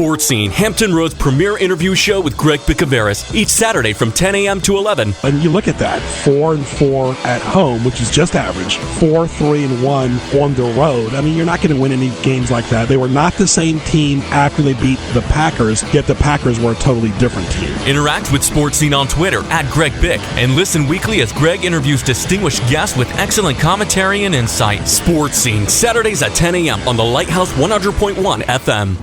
Sports Scene, Hampton Roads' premier interview show with Greg Bicouvaris, each Saturday from 10 a.m. to 11. And you look at that, 4-4 at home, which is just average, 4-3-1 on the road. I mean, you're not going to win any games like that. They were not the same team after they beat the Packers, yet the Packers were a totally different team. Interact with Sports Scene on Twitter @GregBic and listen weekly as Greg interviews distinguished guests with excellent commentary and insight. Sports Scene, Saturdays at 10 a.m. on the Lighthouse 100.1 FM.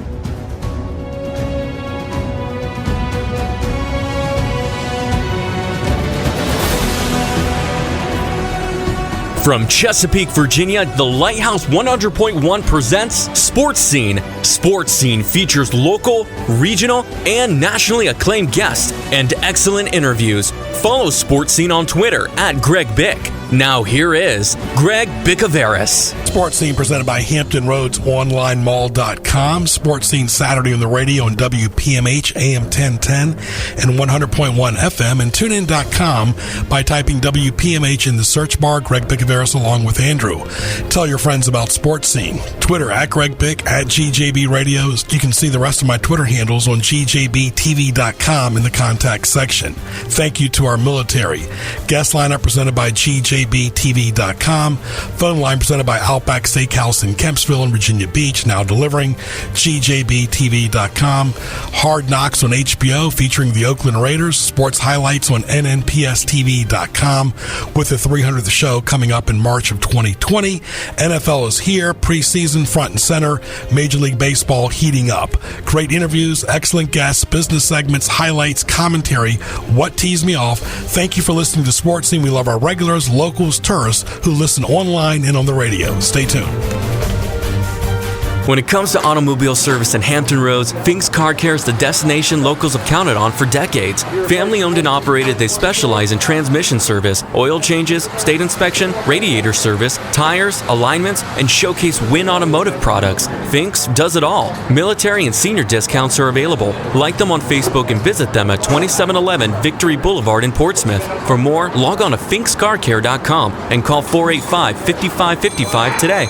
From Chesapeake, Virginia, the Lighthouse 100.1 presents Sports Scene. Sports Scene features local, regional, and nationally acclaimed guests and excellent interviews. Follow Sports Scene on Twitter @GregBic. Now here is Greg Bicouvaris. Sports Scene presented by Hampton Roads OnlineMall.com. Sports Scene Saturday on the radio on WPMH AM 1010 and 100.1 FM, and TuneIn.com by typing WPMH in the search bar. Greg Bicouvaris along with Andrew. Tell your friends about Sports Scene. Twitter @GregBic, @GJB Radios. You can see the rest of my Twitter handles on GJBTV.com in the contact section. Thank you to our military. Guest lineup presented by GJBTV.com. Phone line presented by Outback Steakhouse in Kempsville and Virginia Beach, now delivering, GJBTV.com. Hard Knocks on HBO featuring the Oakland Raiders. Sports highlights on NNPSTV.com with the 300th show coming up in March of 2020. NFL is here, preseason front and center, Major League Baseball heating up. Great interviews, excellent guests, business segments, highlights, commentary. What teased me off? Thank you for listening to Sports Scene. We love our regulars, locals, tourists who listen online and on the radio. Stay tuned. When it comes to automobile service in Hampton Roads, Fink's Car Care is the destination locals have counted on for decades. Family owned and operated, they specialize in transmission service, oil changes, state inspection, radiator service, tires, alignments, and showcase Win Automotive products. Fink's does it all. Military and senior discounts are available. Like them on Facebook and visit them at 2711 Victory Boulevard in Portsmouth. For more, log on to finkscarcare.com and call 485-5555 today.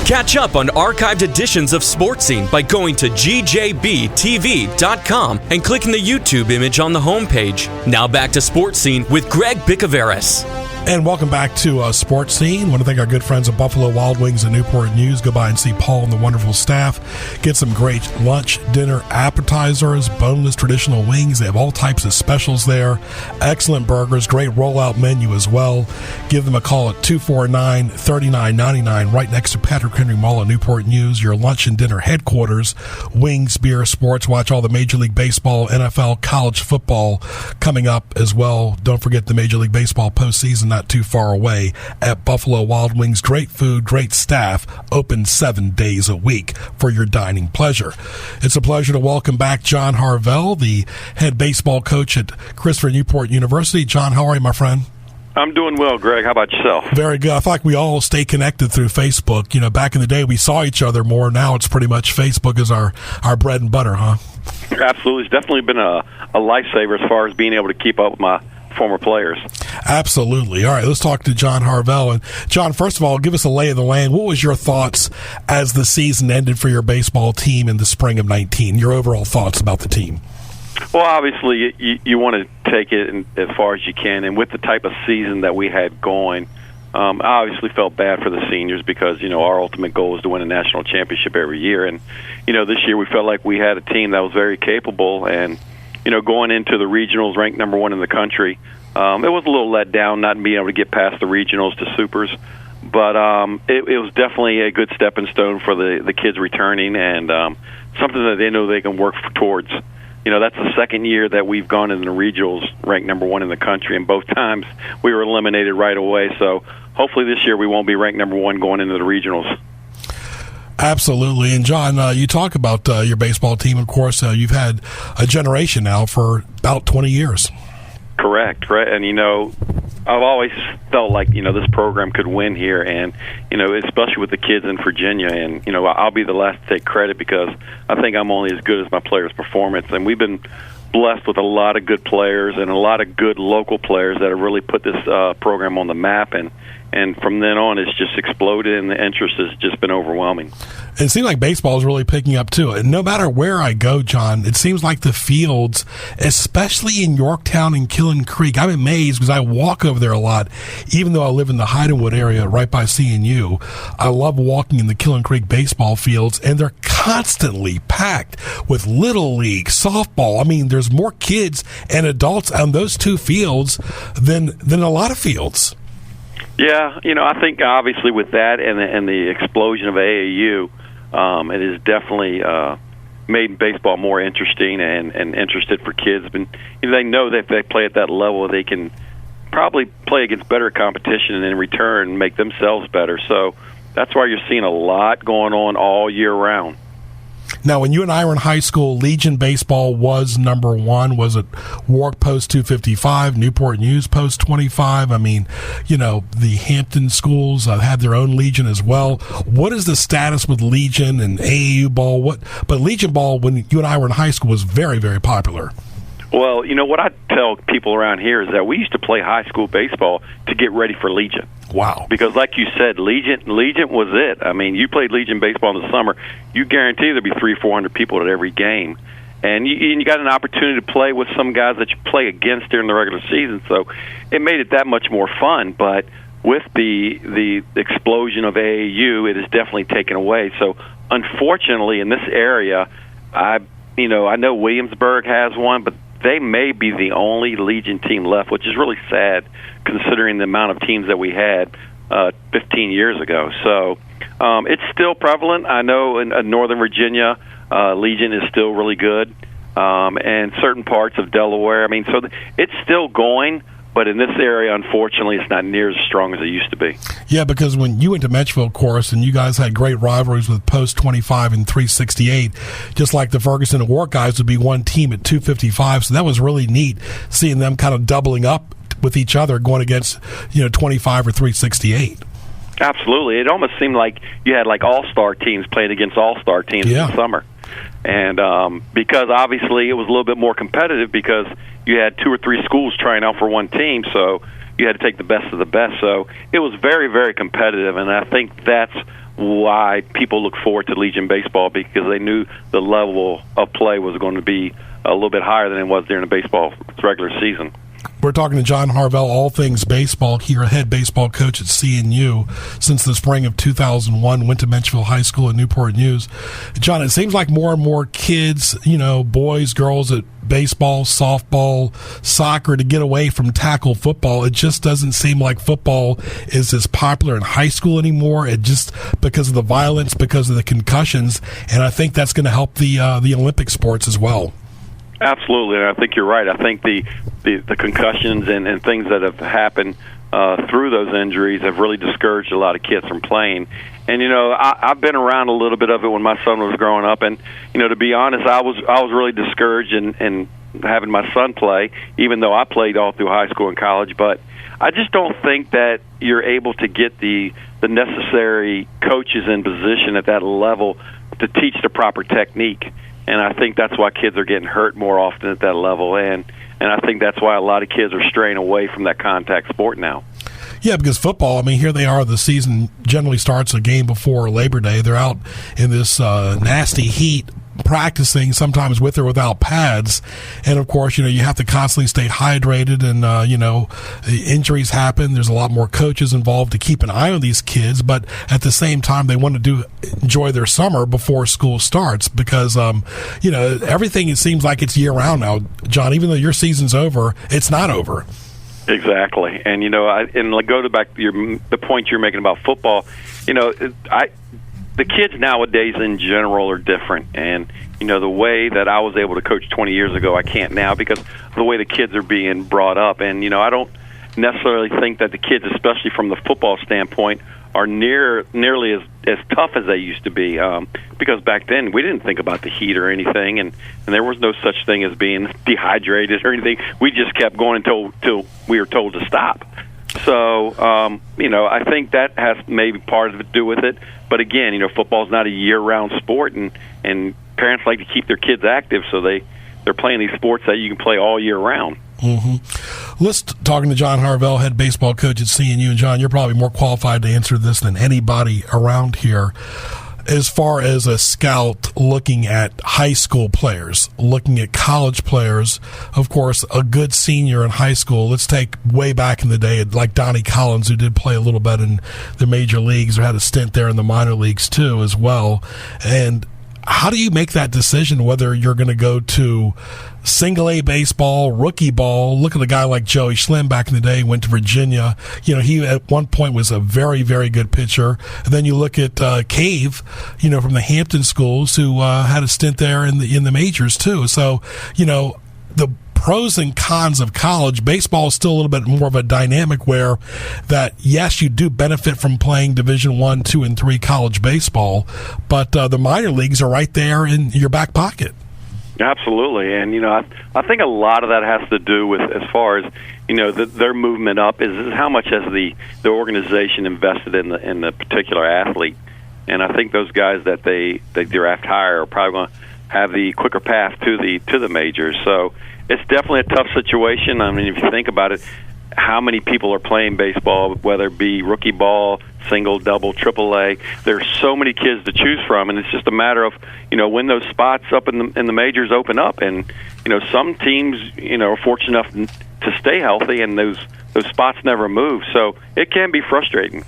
Catch up on archived editions of Sports Scene by going to GJBTV.com and clicking the YouTube image on the homepage. Now back to Sports Scene with Greg Bicouvaris. And welcome back to Sports Scene. I want to thank our good friends at Buffalo Wild Wings and Newport News. Go by and see Paul and the wonderful staff. Get some great lunch, dinner, appetizers, boneless traditional wings. They have all types of specials there. Excellent burgers, great rollout menu as well. Give them a call at 249-3999 right next to Patrick Henry Mall at Newport News. Your lunch and dinner headquarters. Wings, beer, sports. Watch all the Major League Baseball, NFL, college football coming up as well. Don't forget the Major League Baseball postseason not too far away at Buffalo Wild Wings. Great food, great staff, open 7 days a week for your dining pleasure. It's a pleasure to welcome back John Harvell, the head baseball coach at Christopher Newport University. John, how are you, my friend? I'm doing well, Greg. How about yourself? Very good. I feel like we all stay connected through Facebook. You know, back in the day, we saw each other more. Now it's pretty much Facebook is our bread and butter, huh? Absolutely. It's definitely been a lifesaver as far as being able to keep up with my former players. Absolutely. All right, let's talk to John Harvell. And John, first of all, give us a lay of the land. What was your thoughts as the season ended for your baseball team in the spring of 19? Your overall thoughts about the team? Well, obviously, you want to take it as far as you can. And with the type of season that we had going, I obviously felt bad for the seniors because, you know, our ultimate goal is to win a national championship every year. And, you know, this year we felt like we had a team that was very capable. And, you know, going into the regionals ranked number 1 in the country, it was a little let down not being able to get past the regionals to supers. But it was definitely a good stepping stone for the kids returning and something that they know they can work towards. You know, that's the second year that we've gone into the regionals ranked number 1 in the country, and both times we were eliminated right away. So hopefully this year we won't be ranked number 1 going into the regionals. Absolutely. And, John, you talk about your baseball team. Of course, you've had a generation now for about 20 years. Correct. And, you know, I've always felt like, you know, this program could win here, and, you know, especially with the kids in Virginia. And, you know, I'll be the last to take credit because I think I'm only as good as my players' performance. And we've been blessed with a lot of good players and a lot of good local players that have really put this program on the map. And And from then on, it's just exploded, and the interest has just been overwhelming. It seems like baseball is really picking up, too. And no matter where I go, John, it seems like the fields, especially in Yorktown and Killen Creek, I'm amazed because I walk over there a lot, even though I live in the Hydenwood area right by CNU. I love walking in the Killen Creek baseball fields, and they're constantly packed with Little League, softball. I mean, there's more kids and adults on those two fields than a lot of fields. Yeah, I think obviously with that and the explosion of AAU, it has definitely made baseball more interesting and interested for kids. But they know that if they play at that level, they can probably play against better competition and in return make themselves better. So that's why you're seeing a lot going on all year round. Now, when you and I were in high school, Legion baseball was number one. Was it Warwick Post 255, Newport News Post 25? I mean, the Hampton schools had their own Legion as well. What is the status with Legion and AAU ball? But Legion ball, when you and I were in high school, was very, very popular. Well, what I tell people around here is that we used to play high school baseball to get ready for Legion. Wow. Because like you said, Legion was it. I mean, you played Legion baseball in the summer, you guarantee there'd be 300-400 people at every game. And you got an opportunity to play with some guys that you play against during the regular season. So it made it that much more fun. But with the explosion of AAU, it has definitely taken away. So unfortunately, in this area, I know Williamsburg has one, but they may be the only Legion team left, which is really sad considering the amount of teams that we had 15 years ago. So it's still prevalent. I know in Northern Virginia, Legion is still really good, and certain parts of Delaware. I mean, so it's still going, but in this area, unfortunately, it's not near as strong as it used to be. Yeah, because when you went to Metchville, of course, and you guys had great rivalries with Post 25 and 368, just like the Ferguson and Warwick guys would be one team at 255. So that was really neat seeing them kind of doubling up with each other going against 25 or 368. Absolutely. It almost seemed like you had like all-star teams playing against all-star teams in the summer. And because obviously it was a little bit more competitive because you had 2 or 3 schools trying out for one team, so you had to take the best of the best. So it was very, very competitive, and I think that's why people look forward to Legion baseball, because they knew the level of play was going to be a little bit higher than it was during the baseball regular season. We're talking to John Harvell, all things baseball here, head baseball coach at CNU since the spring of 2001, went to Menchville High School in Newport News. John, it seems like more and more kids, boys, girls at baseball, softball, soccer to get away from tackle football. It just doesn't seem like football is as popular in high school anymore. It just because of the violence, because of the concussions, and I think that's going to help the Olympic sports as well. Absolutely, and I think you're right. I think the concussions and things that have happened through those injuries have really discouraged a lot of kids from playing. And I've been around a little bit of it when my son was growing up, and to be honest, I was really discouraged in having my son play, even though I played all through high school and college. But I just don't think that you're able to get the necessary coaches in position at that level to teach the proper technique. And I think that's why kids are getting hurt more often at that level, and I think that's why a lot of kids are straying away from that contact sport now. Yeah, because football, I mean, here they are, the season generally starts a game before Labor Day. They're out in this nasty heat practicing, sometimes with or without pads. And, of course, you have to constantly stay hydrated and, injuries happen. There's a lot more coaches involved to keep an eye on these kids. But at the same time, they want to enjoy their summer before school starts because, everything, it seems like it's year-round now. John, even though your season's over, it's not over. Exactly. And, go back to the point you're making about football, the kids nowadays in general are different, and the way that I was able to coach 20 years ago, I can't now because of the way the kids are being brought up. And I don't necessarily think that the kids, especially from the football standpoint, are nearly as tough as they used to be. Because back then we didn't think about the heat or anything, and there was no such thing as being dehydrated or anything. We just kept going until we were told to stop. So, I think that has maybe part of it to do with it. But again, football's not a year-round sport, and parents like to keep their kids active, so they're playing these sports that you can play all year round. Mm-hmm. Let's talking to John Harvell, head baseball coach at CNU. And John, you're probably more qualified to answer this than anybody around here. As far as a scout looking at high school players, looking at college players, of course, a good senior in high school, let's take way back in the day, like Donnie Collins, who did play a little bit in the major leagues or had a stint there in the minor leagues too as well. And how do you make that decision whether you're going to go to single A baseball, rookie ball? Look at a guy like Joey Schlimm back in the day, went to Virginia. He at one point was a very, very good pitcher. And then you look at Cave, from the Hampton schools, who had a stint there in the majors too. So, the pros and cons of college baseball is still a little bit more of a dynamic where that, yes, you do benefit from playing Division I, II, and III college baseball, but the minor leagues are right there in your back pocket. Absolutely, and I think a lot of that has to do with, as far as their movement up, is how much has the organization invested in the particular athlete, and I think those guys that they draft higher are probably going to have the quicker path to the majors. So it's definitely a tough situation. I mean, if you think about it, how many people are playing baseball, whether it be rookie ball, single, double, triple A. There's so many kids to choose from, and it's just a matter of when those spots up in the majors open up. And some teams are fortunate enough to stay healthy, and those spots never move. So it can be frustrating.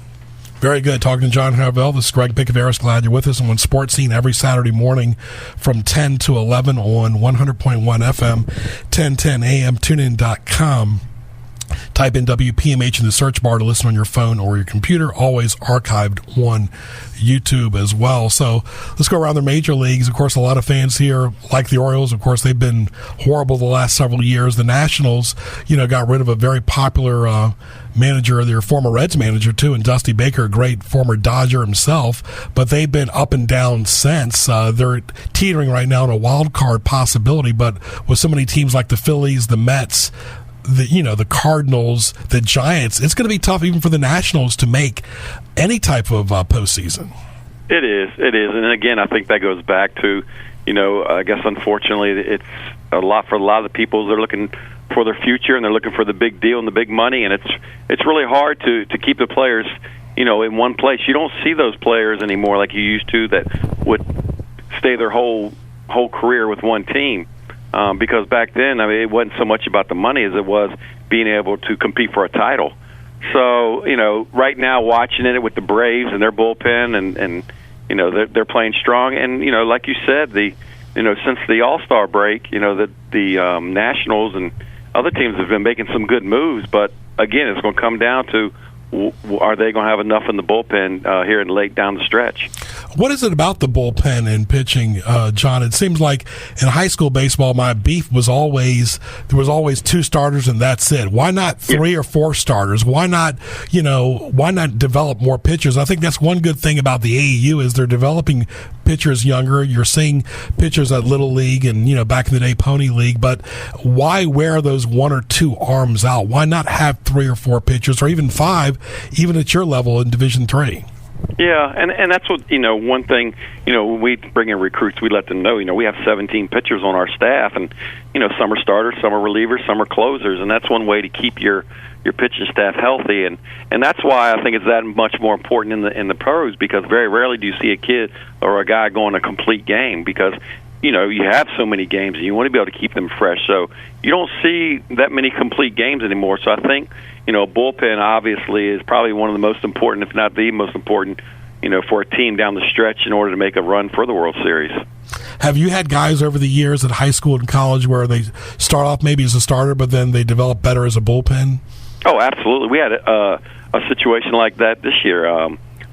Very good. Talking to John Harvell. This is Greg Bicouvaris. Glad you're with us on Sports Scene every Saturday morning from 10 to 11 on 100.1 FM, 1010 AM, tunein.com. Type in WPMH in the search bar to listen on your phone or your computer, always archived on YouTube as well. So let's go around the major leagues. Of course, a lot of fans here like the Orioles. Of course, they've been horrible the last several years. The Nationals, got rid of a very popular manager, their former Reds manager too, and Dusty Baker, a great former Dodger himself, but they've been up and down since. They're teetering right now on a wild card possibility, but with so many teams like the Phillies, the Mets, the Cardinals, the Giants, it's going to be tough even for the Nationals to make any type of postseason. It is. And again, I think that goes back to, I guess unfortunately it's a lot for a lot of the people. They're looking for their future and they're looking for the big deal and the big money, and it's really hard to keep the players, in one place. You don't see those players anymore like you used to that would stay their whole career with one team. Because back then, it wasn't so much about the money as it was being able to compete for a title. So, right now, watching it with the Braves and their bullpen, and they're playing strong. And like you said, since the All-Star break, the Nationals and other teams have been making some good moves. But again, it's going to come down to, are they going to have enough in the bullpen here in late down the stretch? What is it about the bullpen and pitching, John? It seems like in high school baseball, my beef was always there was always two starters and that's it. Why not three or four starters? Why not develop more pitchers? I think that's one good thing about the AAU is they're developing pitchers younger. You're seeing pitchers at Little League and back in the day Pony League. But why wear those one or two arms out? Why not have three or four pitchers or even five, even at your level in Division III? Yeah, and that's what, one thing, when we bring in recruits, we let them know, we have 17 pitchers on our staff, and, some are starters, some are relievers, some are closers, and that's one way to keep your pitching staff healthy, and that's why I think it's that much more important in the pros, because very rarely do you see a kid or a guy going a complete game, because, you have so many games, and you want to be able to keep them fresh, so you don't see that many complete games anymore, so I think, bullpen obviously is probably one of the most important, if not the most important, for a team down the stretch in order to make a run for the World Series. Have you had guys over the years at high school and college where they start off maybe as a starter, but then they develop better as a bullpen? Oh, absolutely. We had a situation like that this year.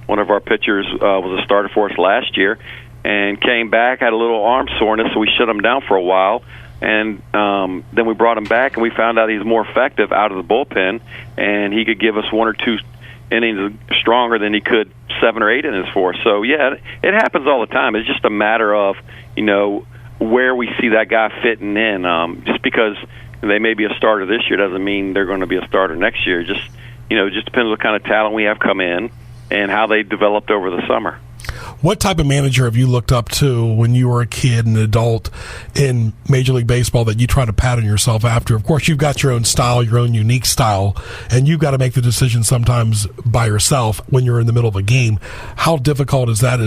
One of our pitchers was a starter for us last year and came back, had a little arm soreness, so we shut him down for a while. And then we brought him back, and we found out he's more effective out of the bullpen, and he could give us one or two innings stronger than he could 7 or 8 innings for us. So, yeah, it happens all the time. It's just a matter of, where we see that guy fitting in. Just because they may be a starter this year doesn't mean they're going to be a starter next year. Just, it just depends what kind of talent we have come in and how they developed over the summer. What type of manager have you looked up to when you were a kid and an adult in Major League Baseball that you try to pattern yourself after? Of course, you've got your own style, your own unique style, and you've got to make the decision sometimes by yourself when you're in the middle of a game. How difficult is that?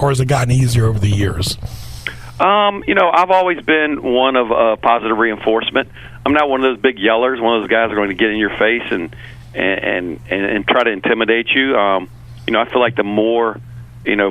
Or has it gotten easier over the years? I've always been one of positive reinforcement. I'm not one of those big yellers, one of those guys who are going to get in your face and try to intimidate you. I feel like the more,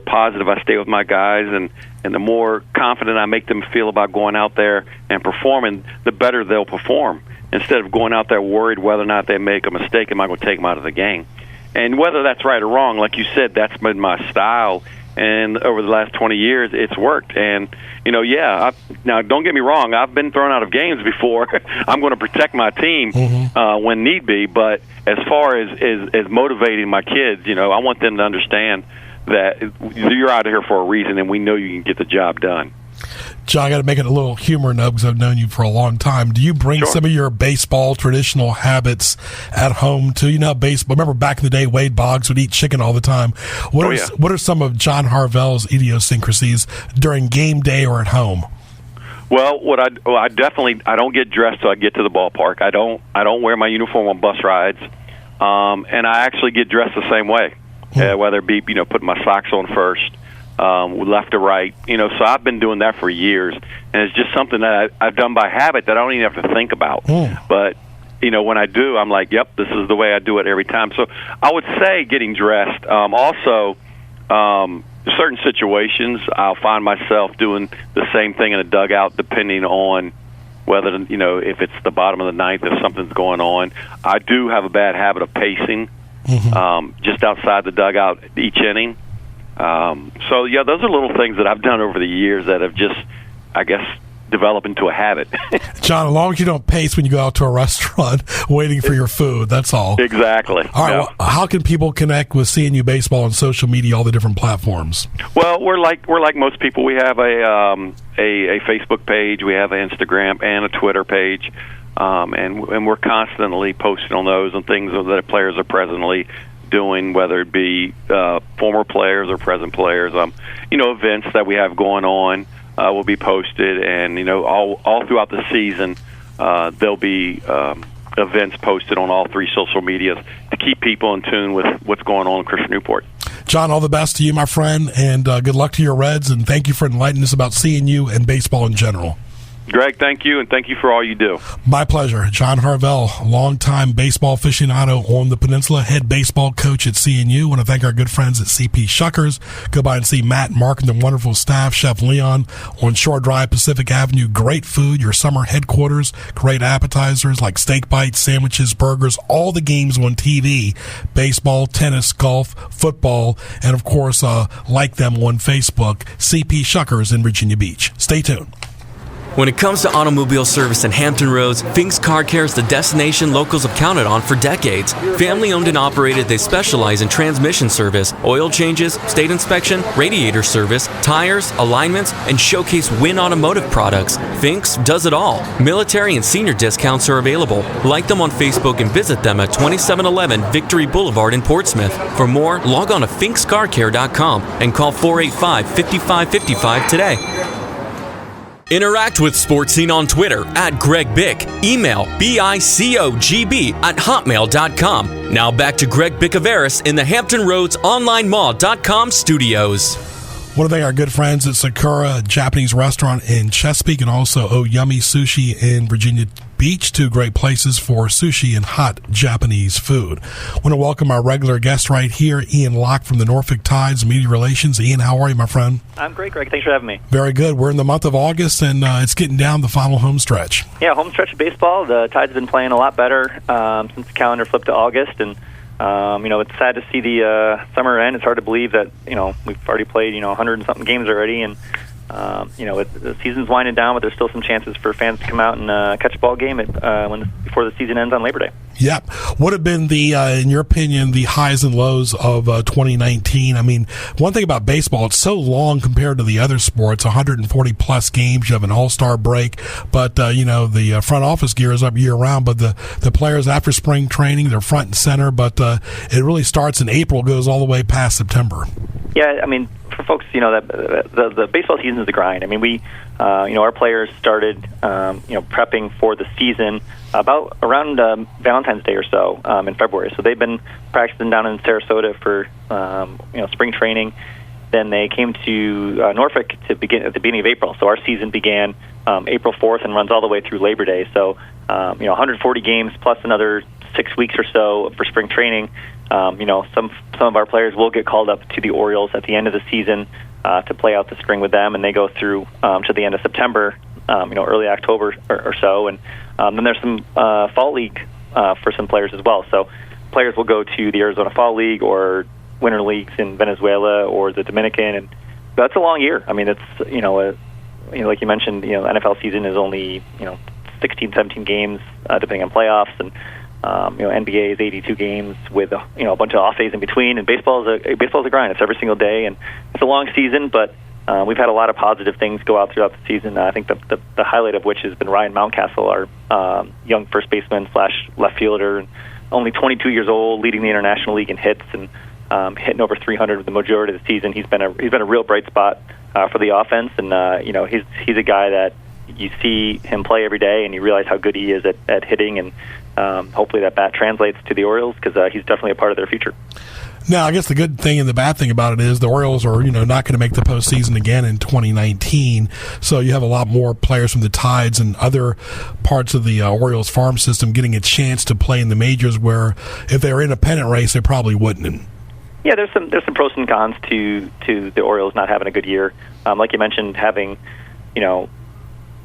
positive I stay with my guys and the more confident I make them feel about going out there and performing, the better they'll perform. Instead of going out there worried whether or not they make a mistake, am I going to take them out of the game? And whether that's right or wrong, like you said, that's been my style. And over the last 20 years, it's worked. And, now don't get me wrong, I've been thrown out of games before. I'm going to protect my team when need be. But as far as motivating my kids, I want them to understand that you're out here for a reason, and we know you can get the job done. John, I got to make it a little humor note because I've known you for a long time. Do you bring some of your baseball traditional habits at home too? Baseball. Remember back in the day, Wade Boggs would eat chicken all the time. What are some of John Harvell's idiosyncrasies during game day or at home? Well, I don't get dressed till I get to the ballpark. I don't wear my uniform on bus rides, and I actually get dressed the same way, whether it be putting my socks on first. Left to right, so I've been doing that for years, and it's just something that I've done by habit that I don't even have to think about. But when I do, I'm like, yep, this is the way I do it every time. So I would say getting dressed. Also, certain situations, I'll find myself doing the same thing in a dugout, depending on whether if it's the bottom of the ninth, if something's going on. I do have a bad habit of pacing just outside the dugout each inning. Those are little things that I've done over the years that have just, I guess, developed into a habit. John, as long as you don't pace when you go out to a restaurant waiting for your food, that's all. Exactly. All right. Well, how can people connect with CNU Baseball on social media, all the different platforms? Well, we're like most people. We have a Facebook page, we have an Instagram and a Twitter page, and we're constantly posting on those and things that players are presently doing, whether it be former players or present players. Events that we have going on will be posted, and all throughout the season there'll be events posted on all three social medias to keep people in tune with what's going on in Christian Newport. John, all the best to you, my friend, and good luck to your Reds, and thank you for enlightening us about CNU and baseball in general. Greg, thank you, and thank you for all you do. My pleasure. John Harvell, longtime baseball aficionado on the Peninsula, head baseball coach at CNU. I want to thank our good friends at CP Shuckers. Go by and see Matt and Mark and the wonderful staff, Chef Leon on Shore Drive, Pacific Avenue. Great food, your summer headquarters, great appetizers like steak bites, sandwiches, burgers, all the games on TV, baseball, tennis, golf, football, and of course, like them on Facebook, CP Shuckers in Virginia Beach. Stay tuned. When it comes to automobile service in Hampton Roads, Fink's Car Care is the destination locals have counted on for decades. Family owned and operated, they specialize in transmission service, oil changes, state inspection, radiator service, tires, alignments, and showcase Win Automotive products. Fink's does it all. Military and senior discounts are available. Like them on Facebook and visit them at 2711 Victory Boulevard in Portsmouth. For more, log on to finkscarcare.com and call 485-5555 today. Interact with Sports Scene on Twitter at Greg Bick. Email bicogb@hotmail.com. Now back to Greg Bicouvaris in the Hampton Roads OnlineMall.com studios. Want to thank our good friends at Sakura Japanese Restaurant in Chesapeake and also Oh Yummy Sushi in Virginia Beach, two great places for sushi and hot Japanese food. Want to welcome our regular guest right here, Ian Locke from the Norfolk Tides Media Relations. Ian, how are you, my friend? I'm great, Greg. Thanks for having me. Very good. We're in the month of August, and it's getting down the final home stretch. Yeah, home stretch of baseball. The Tides have been playing a lot better since the calendar flipped to August, and it's sad to see the summer end. It's hard to believe that we've already played 100 and something games already, and the season's winding down, but there's still some chances for fans to come out and catch a ball game before the season ends on Labor Day. Yep. What have been in your opinion, the highs and lows of 2019? I mean, one thing about baseball, it's so long compared to the other sports, 140 plus games. You have an all-star break, but the front office gear is up year-round. But the players after spring training, they're front and center. But it really starts in April, goes all the way past September. Yeah, I mean, for folks, that the baseball season is the grind. I mean, we, our players started, prepping for the season about around Valentine's Day or so in February. So they've been practicing down in Sarasota for, spring training. Then they came to Norfolk to begin at the beginning of April. So our season began April 4th and runs all the way through Labor Day. So, 140 games plus another 6 weeks or so for spring training. Some of our players will get called up to the Orioles at the end of the season to play out the spring with them, and they go through to the end of September, early October or so. And then there's some fall league for some players as well. So players will go to the Arizona Fall League or winter leagues in Venezuela or the Dominican, and that's a long year. I mean, it's like you mentioned, NFL season is only 16, 17 games depending on playoffs, and NBA is 82 games with a bunch of off days in between. And baseball is a grind. It's every single day, and it's a long season. But we've had a lot of positive things go out throughout the season. I think the highlight of which has been Ryan Mountcastle, our young first baseman / left fielder, and only 22 years old, leading the International League in hits and hitting over 300 with the majority of the season. He's been a real bright spot for the offense, and he's a guy that you see him play every day, and you realize how good he is at hitting, and hopefully that bat translates to the Orioles because he's definitely a part of their future. Now, I guess the good thing and the bad thing about it is the Orioles are, not going to make the postseason again in 2019. So you have a lot more players from the Tides and other parts of the Orioles farm system getting a chance to play in the majors, where if they were in a pennant race, they probably wouldn't. Yeah, there's some pros and cons to the Orioles not having a good year. Like you mentioned, having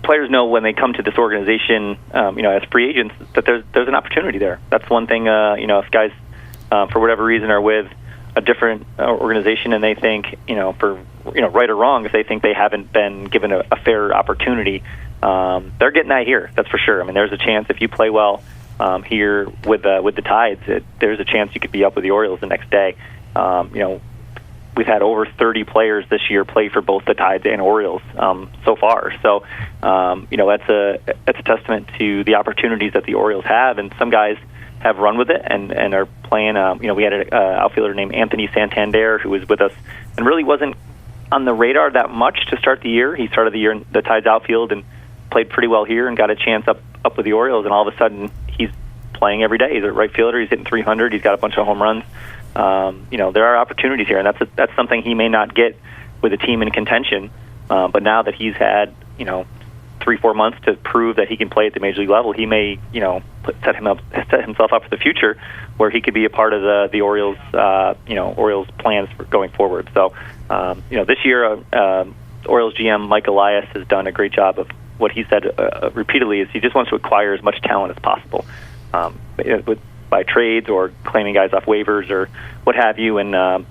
players know when they come to this organization, as free agents, that there's an opportunity there. That's one thing. If guys for whatever reason are with a different organization and they think, for right or wrong, if they think they haven't been given a fair opportunity, they're getting that here. That's for sure. I mean, there's a chance if you play well here with the Tides, there's a chance you could be up with the Orioles the next day. We've had over 30 players this year play for both the Tides and Orioles so far. So, that's a testament to the opportunities that the Orioles have, and some guys have run with it and are playing. We had an outfielder named Anthony Santander who was with us and really wasn't on the radar that much to start the year. He started the year in the Tides outfield and played pretty well here and got a chance up with the Orioles, and all of a sudden he's playing every day. He's a right fielder. He's hitting 300. He's got a bunch of home runs. There are opportunities here, and that's something he may not get with a team in contention. But now that he's had 3-4 months to prove that he can play at the major league level, he may set himself up for the future where he could be a part of the Orioles Orioles plans for going forward. So this year Orioles GM Mike Elias has done a great job of what he said repeatedly is he just wants to acquire as much talent as possible. By trades or claiming guys off waivers or what have you, and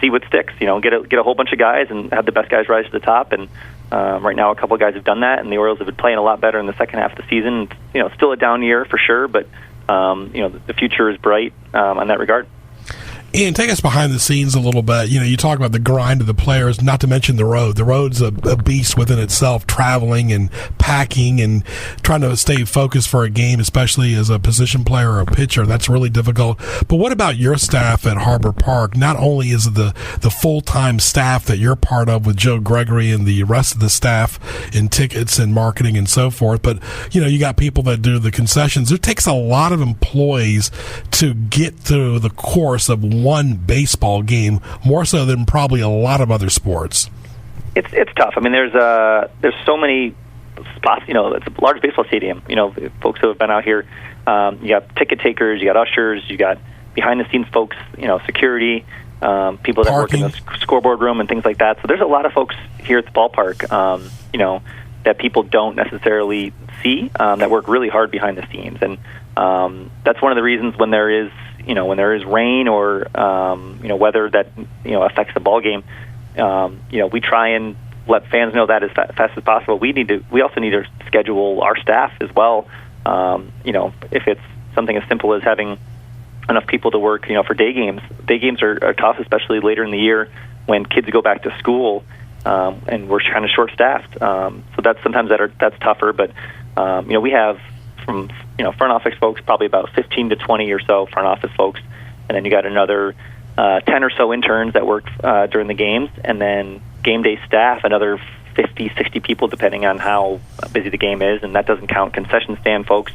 see what sticks. Get a whole bunch of guys and have the best guys rise to the top. And right now, a couple of guys have done that, and the Orioles have been playing a lot better in the second half of the season. Still a down year for sure, but the future is bright on that regard. Ian, take us behind the scenes a little bit. You talk about the grind of the players, not to mention the road. The road's a beast within itself, traveling and packing and trying to stay focused for a game, especially as a position player or a pitcher. That's really difficult. But what about your staff at Harbor Park? Not only is it the full-time staff that you're part of with Joe Gregory and the rest of the staff in tickets and marketing and so forth, but, you got people that do the concessions. It takes a lot of employees to get through the course of one baseball game, more so than probably a lot of other sports. It's tough. I mean, there's so many spots. It's a large baseball stadium. Folks who have been out here, you got ticket takers, you got ushers, you got behind the scenes folks, security, people that work in the scoreboard room and things like that. So there's a lot of folks here at the ballpark, that people don't necessarily see, that work really hard behind the scenes. And that's one of the reasons when there is rain or weather that affects the ball game, we try and let fans know that as fast as possible. We also need to schedule our staff as well. If it's something as simple as having enough people to work, for day games. Day games are tough, especially later in the year when kids go back to school, and we're kind of short-staffed. So that's sometimes that's tougher. But we have from front office folks, probably about 15 to 20 or so front office folks, and then you got another 10 or so interns that work during the games, and then game day staff, another 50, 60 people, depending on how busy the game is, and that doesn't count concession stand folks,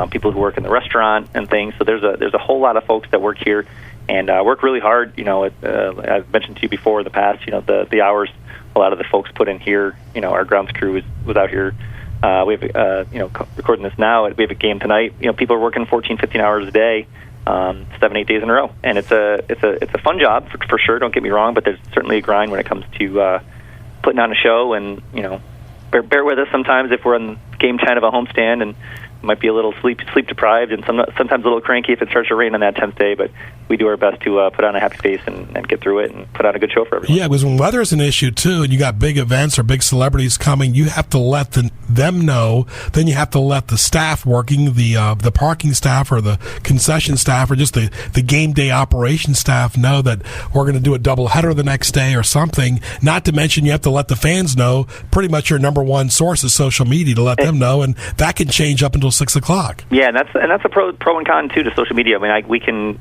people who work in the restaurant and things. So there's a whole lot of folks that work here and work really hard. I've mentioned to you before in the past, the hours a lot of the folks put in here. Our grounds crew was out here. We have, recording this now, we have a game tonight. People are working 14, 15 hours a day, 7-8 days in a row, and it's a fun job for sure. Don't get me wrong, but there's certainly a grind when it comes to putting on a show. And bear with us sometimes if we're on game 10 of a homestand and might be a little sleep deprived and sometimes a little cranky if it starts to rain on that 10th day, but we do our best to put on a happy face and get through it and put on a good show for everyone. Yeah, because when weather is an issue too, and you got big events or big celebrities coming, you have to let them know. Then you have to let the staff working, the parking staff or the concession staff or just the game day operation staff know that we're going to do a double header the next day or something. Not to mention you have to let the fans know. Pretty much your number one source is social media to let them know, and that can change up until 6 o'clock. Yeah, and that's a pro and con too to social media. I mean, we can,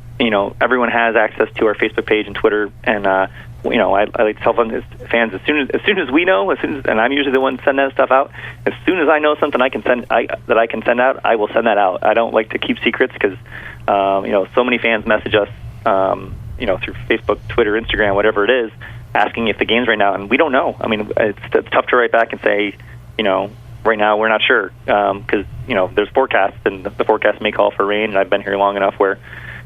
everyone has access to our Facebook page and Twitter, and I like to tell fans as soon as we know, and I'm usually the one sending that stuff out. As soon as I know something I can send out, I will send that out. I don't like to keep secrets because so many fans message us, through Facebook, Twitter, Instagram, whatever it is, asking if the game's right now, and we don't know. I mean, it's tough to write back and say, right now we're not sure because there's forecasts, and the forecast may call for rain. And I've been here long enough where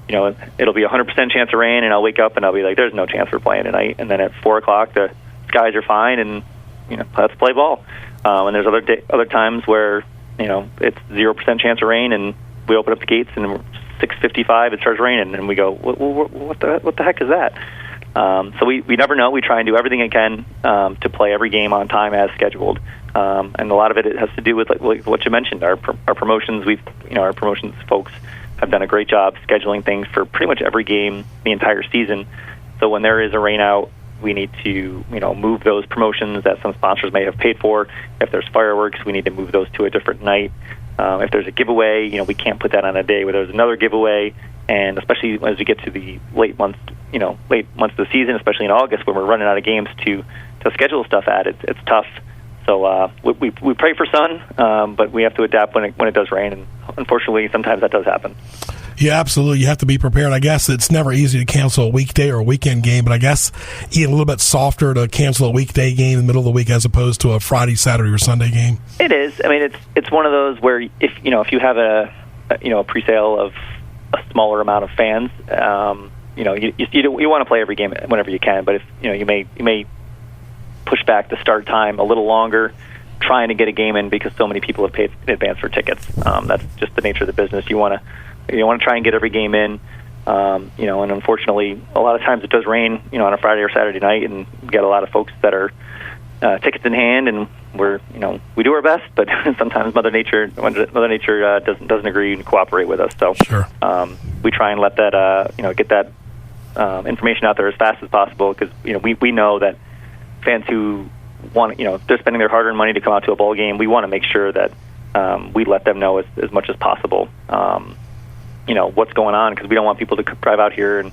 it'll be 100% chance of rain, and I'll wake up and I'll be like, there's no chance we're playing tonight. And then at 4 o'clock the skies are fine, and let's play ball. And there's other times where it's 0% chance of rain, and we open up the gates and 6:55 it starts raining, and we go, what the heck is that? So we never know. We try and do everything we can to play every game on time as scheduled. And a lot of it has to do with like what you mentioned. Our promotions, our promotions folks have done a great job scheduling things for pretty much every game the entire season. So when there is a rain out, we need to move those promotions that some sponsors may have paid for. If there's fireworks, we need to move those to a different night. If there's a giveaway, we can't put that on a day where there's another giveaway. And especially as we get to the late months of the season, especially in August when we're running out of games to schedule stuff at, it's tough. So we pray for sun, but we have to adapt when it does rain, and unfortunately, sometimes that does happen. Yeah, absolutely. You have to be prepared. I guess it's never easy to cancel a weekday or a weekend game, but I guess a little bit softer to cancel a weekday game in the middle of the week as opposed to a Friday, Saturday, or Sunday game. It is. I mean, it's one of those where if you have a pre-sale of a smaller amount of fans, you want to play every game whenever you can, but if you may push back the start time a little longer, trying to get a game in because so many people have paid in advance for tickets. That's just the nature of the business. You want to try and get every game in, and unfortunately, a lot of times it does rain, on a Friday or Saturday night, and we get a lot of folks that are tickets in hand, and we do our best, but sometimes Mother Nature doesn't agree and cooperate with us. So sure. We try and let that get that information out there as fast as possible because we know that fans who want they're spending their hard-earned money to come out to a bowl game. We want to make sure that we let them know as much as possible what's going on, because we don't want people to drive out here and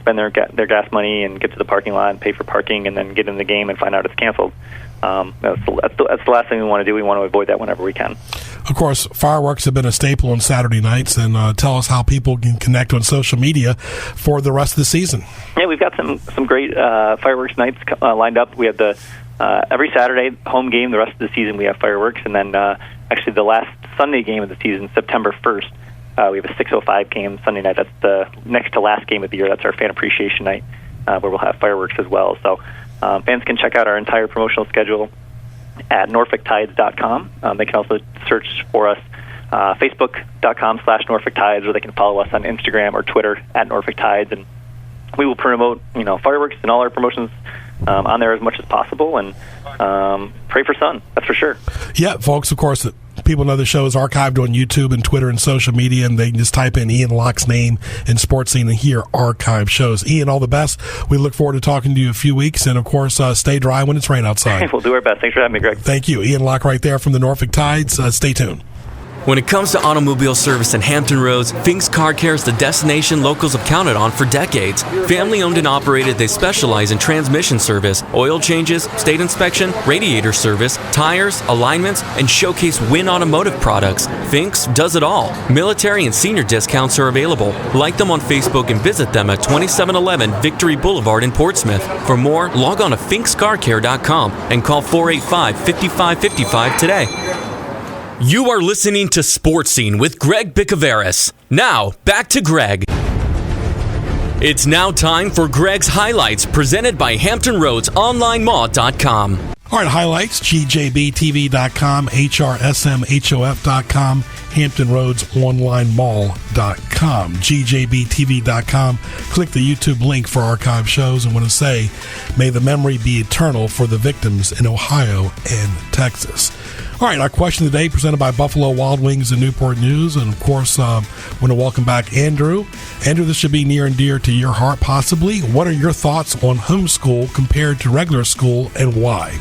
spend their gas money and get to the parking lot and pay for parking and then get in the game and find out it's canceled. That's the last thing we want to do. We want to avoid that whenever we can. Of course, fireworks have been a staple on Saturday nights, and tell us how people can connect on social media for the rest of the season. Yeah, we've got some great fireworks nights lined up. We have the every Saturday home game. The rest of the season we have fireworks, and then actually the last Sunday game of the season, September 1st, we have a 6:05 game Sunday night. That's the next to last game of the year. That's our fan appreciation night, where we'll have fireworks as well. So fans can check out our entire promotional schedule at NorfolkTides.com. They can also search for us Facebook.com/NorfolkTides, or they can follow us on Instagram or Twitter at Norfolk Tides, and we will promote fireworks and all our promotions on there as much as possible, and pray for sun. That's for sure. Yeah, folks. Of course, people know the show is archived on YouTube and Twitter and social media, and they can just type in Ian Locke's name in Sports Scene and hear archive shows. Ian, all the best. We look forward to talking to you in a few weeks, and of course, stay dry when it's rain outside. We'll do our best. Thanks for having me, Greg. Thank you. Ian Locke right there from the Norfolk Tides. Stay tuned. When it comes to automobile service in Hampton Roads, Fink's Car Care is the destination locals have counted on for decades. Family owned and operated, they specialize in transmission service, oil changes, state inspection, radiator service, tires, alignments, and showcase Win Automotive products. Fink's does it all. Military and senior discounts are available. Like them on Facebook and visit them at 2711 Victory Boulevard in Portsmouth. For more, log on to finkscarcare.com and call 485-5555 today. You are listening to Sports Scene with Greg Bicouvaris. Now, back to Greg. It's now time for Greg's Highlights, presented by HamptonRoadsOnlineMall.com. All right, highlights, gjbtv.com, hrsmhof.com, HamptonRoadsOnlineMall.com, gjbtv.com. Click the YouTube link for archive shows and want to say, may the memory be eternal for the victims in Ohio and Texas. All right, our question today presented by Buffalo Wild Wings and Newport News. And, of course, want to welcome back Andrew. Andrew, this should be near and dear to your heart, possibly. What are your thoughts on homeschool compared to regular school, and why?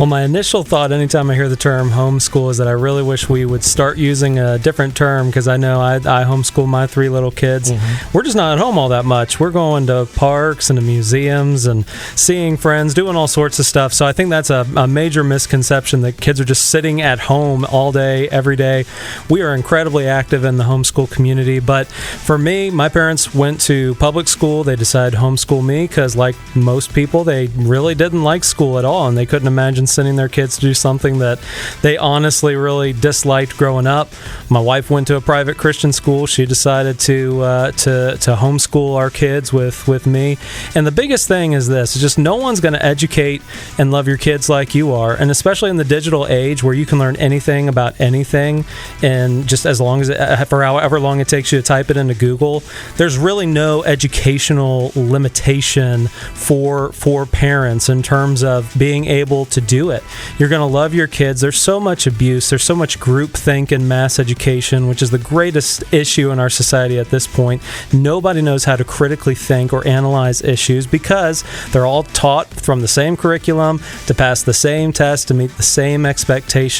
Well, my initial thought anytime I hear the term homeschool is that I really wish we would start using a different term, because I know I homeschool my 3 little kids. We're just not at home all that much. We're going to parks and to museums and seeing friends, doing all sorts of stuff. So I think that's a major misconception, that kids are just sitting at home all day, every day. We are incredibly active in the homeschool community. But for me, my parents went to public school. They decided to homeschool me because, like most people, they really didn't like school at all, and they couldn't imagine sending their kids to do something that they honestly really disliked growing up. My wife went to a private Christian school. She decided to homeschool our kids with me. And the biggest thing is this: is just no one's going to educate and love your kids like you are, and especially in the digital age where you can learn anything about anything, and just as long as for however long it takes you to type it into Google, there's really no educational limitation for parents in terms of being able to do it. You're going to love your kids. There's so much abuse. There's so much groupthink in mass education, which is the greatest issue in our society at this point. Nobody knows how to critically think or analyze issues because they're all taught from the same curriculum to pass the same test, to meet the same expectations.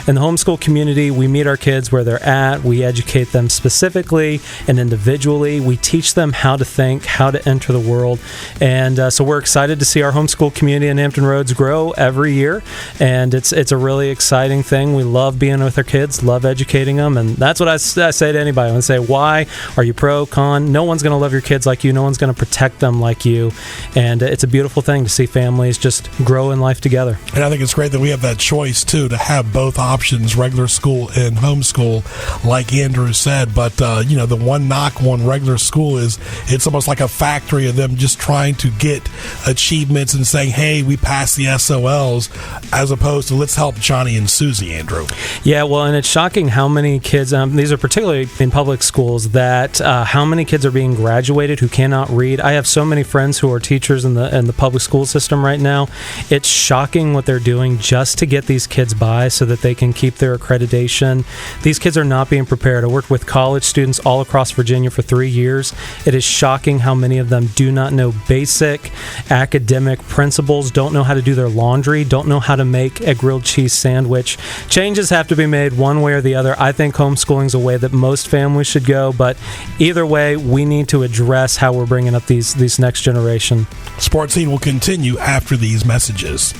In the homeschool community, we meet our kids where they're at. We educate them specifically and individually. We teach them how to think, how to enter the world. And so we're excited to see our homeschool community in Hampton Roads grow every year. And it's a really exciting thing. We love being with our kids, love educating them. And that's what I say to anybody. I say, why? Are you pro, con? No one's going to love your kids like you. No one's going to protect them like you. And it's a beautiful thing to see families just grow in life together. And I think it's great that we have that choice, too, to have both options, regular school and homeschool, like Andrew said. But, the one knock on regular school is it's almost like a factory of them just trying to get achievements and saying, hey, we passed the SOLs, as opposed to let's help Johnny and Susie, Andrew. Yeah, well, and it's shocking how many kids, these are particularly in public schools, that how many kids are being graduated who cannot read. I have so many friends who are teachers in the public school system right now. It's shocking what they're doing just to get these kids by so that they can keep their accreditation. These kids are not being prepared. I worked with college students all across Virginia for 3 years. It is shocking how many of them do not know basic academic principles, don't know how to do their laundry, don't know how to make a grilled cheese sandwich. Changes have to be made one way or the other. I think homeschooling is a way that most families should go, but either way, we need to address how we're bringing up these next generation. Sports Scene will continue after these messages.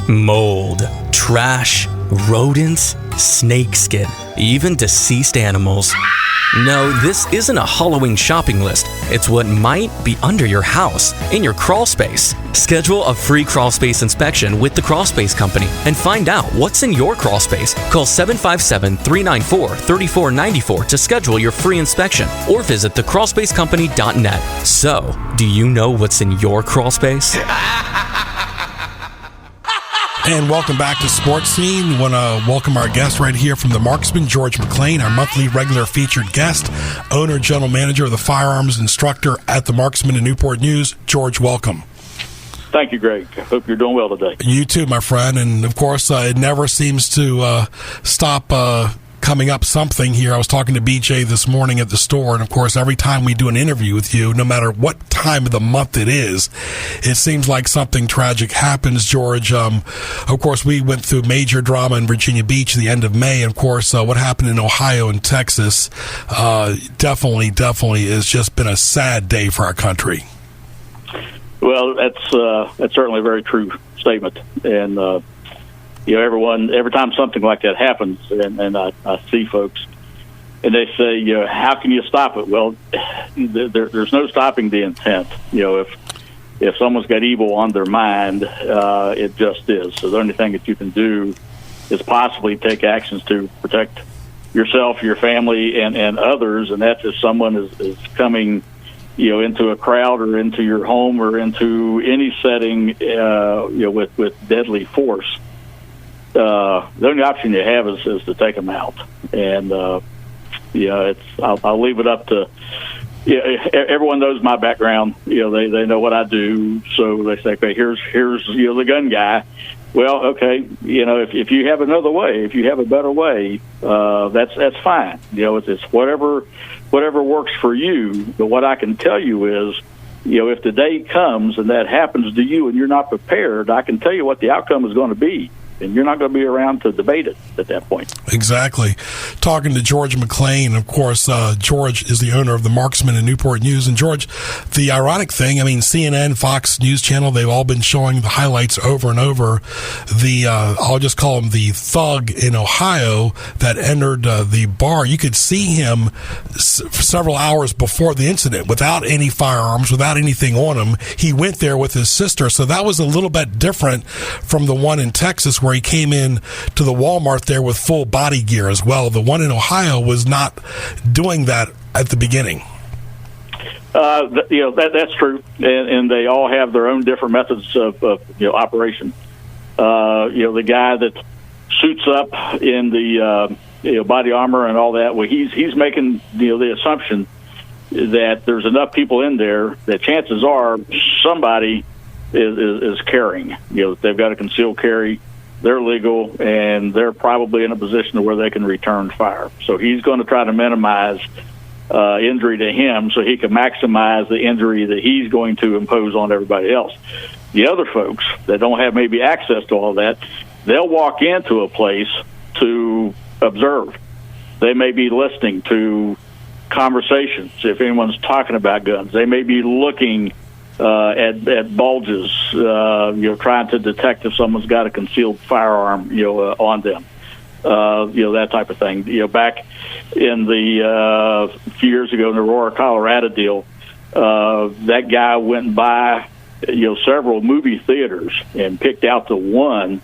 Mold, trash, rodents, snakeskin, even deceased animals. No, this isn't a Halloween shopping list. It's what might be under your house, in your crawl space. Schedule a free crawl space inspection with the Crawl Space Company and find out what's in your crawl space. Call 757-394-3494 to schedule your free inspection or visit thecrawlspacecompany.net. So, do you know what's in your crawl space? And welcome back to Sports Scene. We want to welcome our guest right here from the Marksman, George McClain, our monthly regular featured guest, owner, general manager of the firearms instructor at the Marksman and Newport News. George, welcome. Thank you, Greg. I hope you're doing well today. You too, my friend. And, of course, it never seems to stop coming up something here. I was talking to BJ this morning at the store, and of course, every time we do an interview with you, no matter what time of the month it is, it seems like something tragic happens, George. Of course, we went through major drama in Virginia Beach at the end of May. And of course, what happened in Ohio and Texas definitely has just been a sad day for our country. Well, that's certainly a very true statement, and every time something like that happens, and I see folks, and they say, how can you stop it? Well, there's no stopping the intent. If someone's got evil on their mind, it just is. So the only thing that you can do is possibly take actions to protect yourself, your family, and others, and that's if someone is coming into a crowd or into your home or into any setting, with deadly force. The only option you have is to take them out. And, I'll leave it up to, everyone knows my background. They know what I do. So they say, okay, here's the gun guy. Well, okay, if you have another way, if you have a better way, that's fine. It's whatever works for you. But what I can tell you is, if the day comes and that happens to you and you're not prepared, I can tell you what the outcome is going to be. And you're not going to be around to debate it at that point. Exactly. Talking to George McClain, of course, George is the owner of the Marksman in Newport News. And George, the ironic thing, CNN, Fox News Channel, they've all been showing the highlights over and over. I'll just call him the thug in Ohio that entered the bar. You could see him several hours before the incident without any firearms, without anything on him. He went there with his sister. So that was a little bit different from the one in Texas where he came in to the Walmart there with full body gear as well. The one in Ohio was not doing that at the beginning. That's true, and they all have their own different methods of operation. The guy that suits up in the body armor and all that, well, he's making the assumption that there's enough people in there that chances are somebody is carrying. They've got a concealed carry. They're legal, and they're probably in a position where they can return fire. So he's going to try to minimize injury to him so he can maximize the injury that he's going to impose on everybody else. The other folks that don't have maybe access to all that, they'll walk into a place to observe. They may be listening to conversations if anyone's talking about guns. They may be looking at bulges, trying to detect if someone's got a concealed firearm, on them, that type of thing. Back in the few years ago in the Aurora, Colorado deal, that guy went by, several movie theaters and picked out the one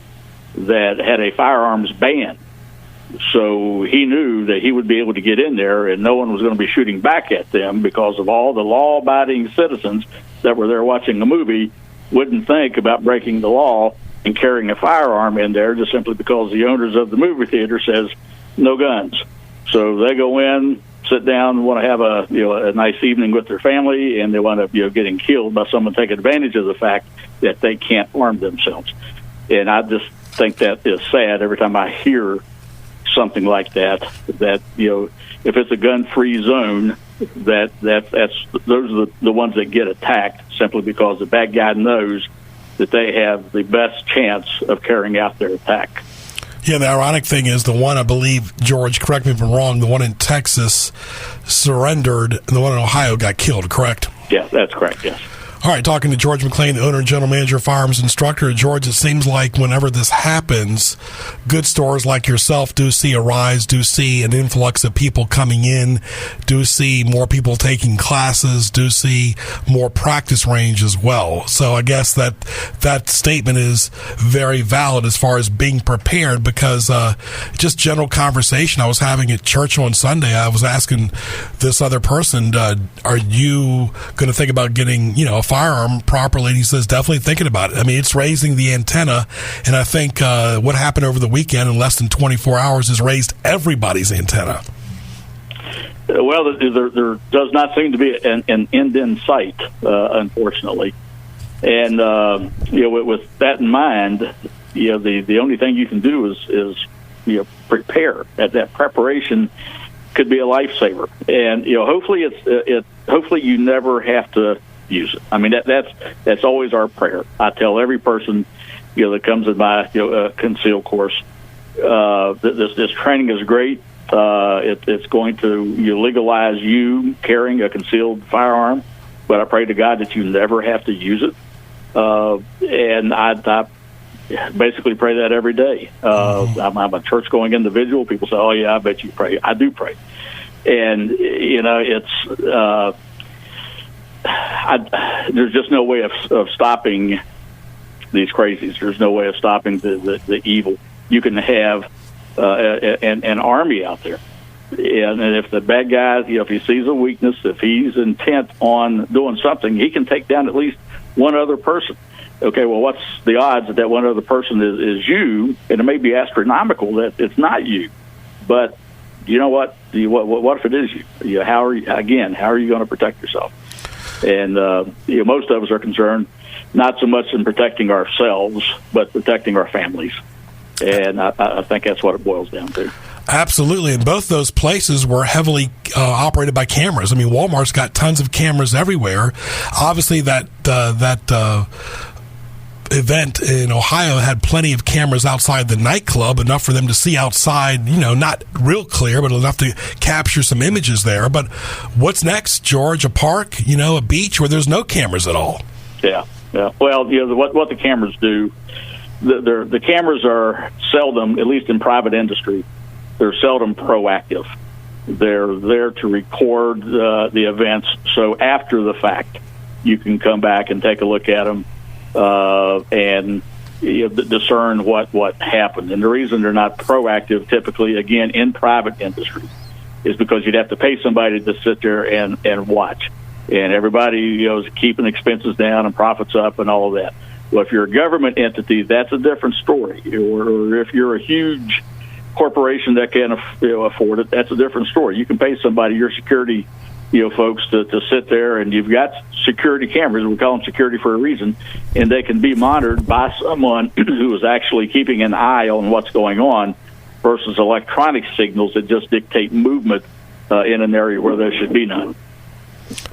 that had a firearms ban. So he knew that he would be able to get in there and no one was going to be shooting back at them because of all the law-abiding citizens that were there watching the movie wouldn't think about breaking the law and carrying a firearm in there just simply because the owners of the movie theater says no guns. So they go in, sit down, want to have a nice evening with their family, and they wind up getting killed by someone taking advantage of the fact that they can't arm themselves. And I just think that is sad every time I hear something like that if it's a gun-free zone, that's those are the ones that get attacked simply because the bad guy knows that they have the best chance of carrying out their attack. Yeah, the ironic thing is the one, I believe, George, correct me if I'm wrong, the one in Texas surrendered and the one in Ohio got killed, correct? Yeah, that's correct, yes. All right, talking to George McClain, the owner and general manager of Firearms Instructor. George, it seems like whenever this happens, good stores like yourself do see a rise, do see an influx of people coming in, do see more people taking classes, do see more practice range as well. So I guess that statement is very valid as far as being prepared because just general conversation I was having at church on Sunday, I was asking this other person, are you going to think about getting, a firearm properly? And he says, definitely thinking about it. I mean, it's raising the antenna, and I think what happened over the weekend in less than 24 hours has raised everybody's antenna. Well, there does not seem to be an end in sight, unfortunately. And with that in mind, the only thing you can do is prepare. That preparation could be a lifesaver. And hopefully you never have to use it. I mean, that's always our prayer. I tell every person that comes in my concealed course, this training is great. It's going to legalize you carrying a concealed firearm, but I pray to God that you never have to use it. And I basically pray that every day. I'm a church-going individual. People say, "Oh yeah, I bet you pray." I do pray, and it's there's just no way of stopping these crazies. There's no way of stopping the evil. You can have an army out there, and if the bad guy, if he sees a weakness, if he's intent on doing something, he can take down at least one other person. Okay, well, what's the odds that one other person is you? And it may be astronomical that it's not you, but you know what? What if it is you? How are you going to protect yourself? And most of us are concerned not so much in protecting ourselves, but protecting our families. And I think that's what it boils down to. Absolutely, and both those places were heavily operated by cameras. I mean, Walmart's got tons of cameras everywhere. Obviously, that event in Ohio had plenty of cameras outside the nightclub, enough for them to see outside, not real clear, but enough to capture some images there. But what's next, George? A park, a beach where there's no cameras at all? Yeah. Well, what the cameras do, the cameras are seldom, at least in private industry, they're seldom proactive. They're there to record the events, so after the fact, you can come back and take a look at them and discern what happened. And the reason they're not proactive, typically, again, in private industry, is because you'd have to pay somebody to sit there and watch. And everybody is keeping expenses down and profits up and all of that. Well, if you're a government entity, that's a different story. Or if you're a huge corporation that can afford it, that's a different story. You can pay somebody, your security folks, to sit there, and you've got security cameras. We call them security for a reason, and they can be monitored by someone who is actually keeping an eye on what's going on versus electronic signals that just dictate movement in an area where there should be none.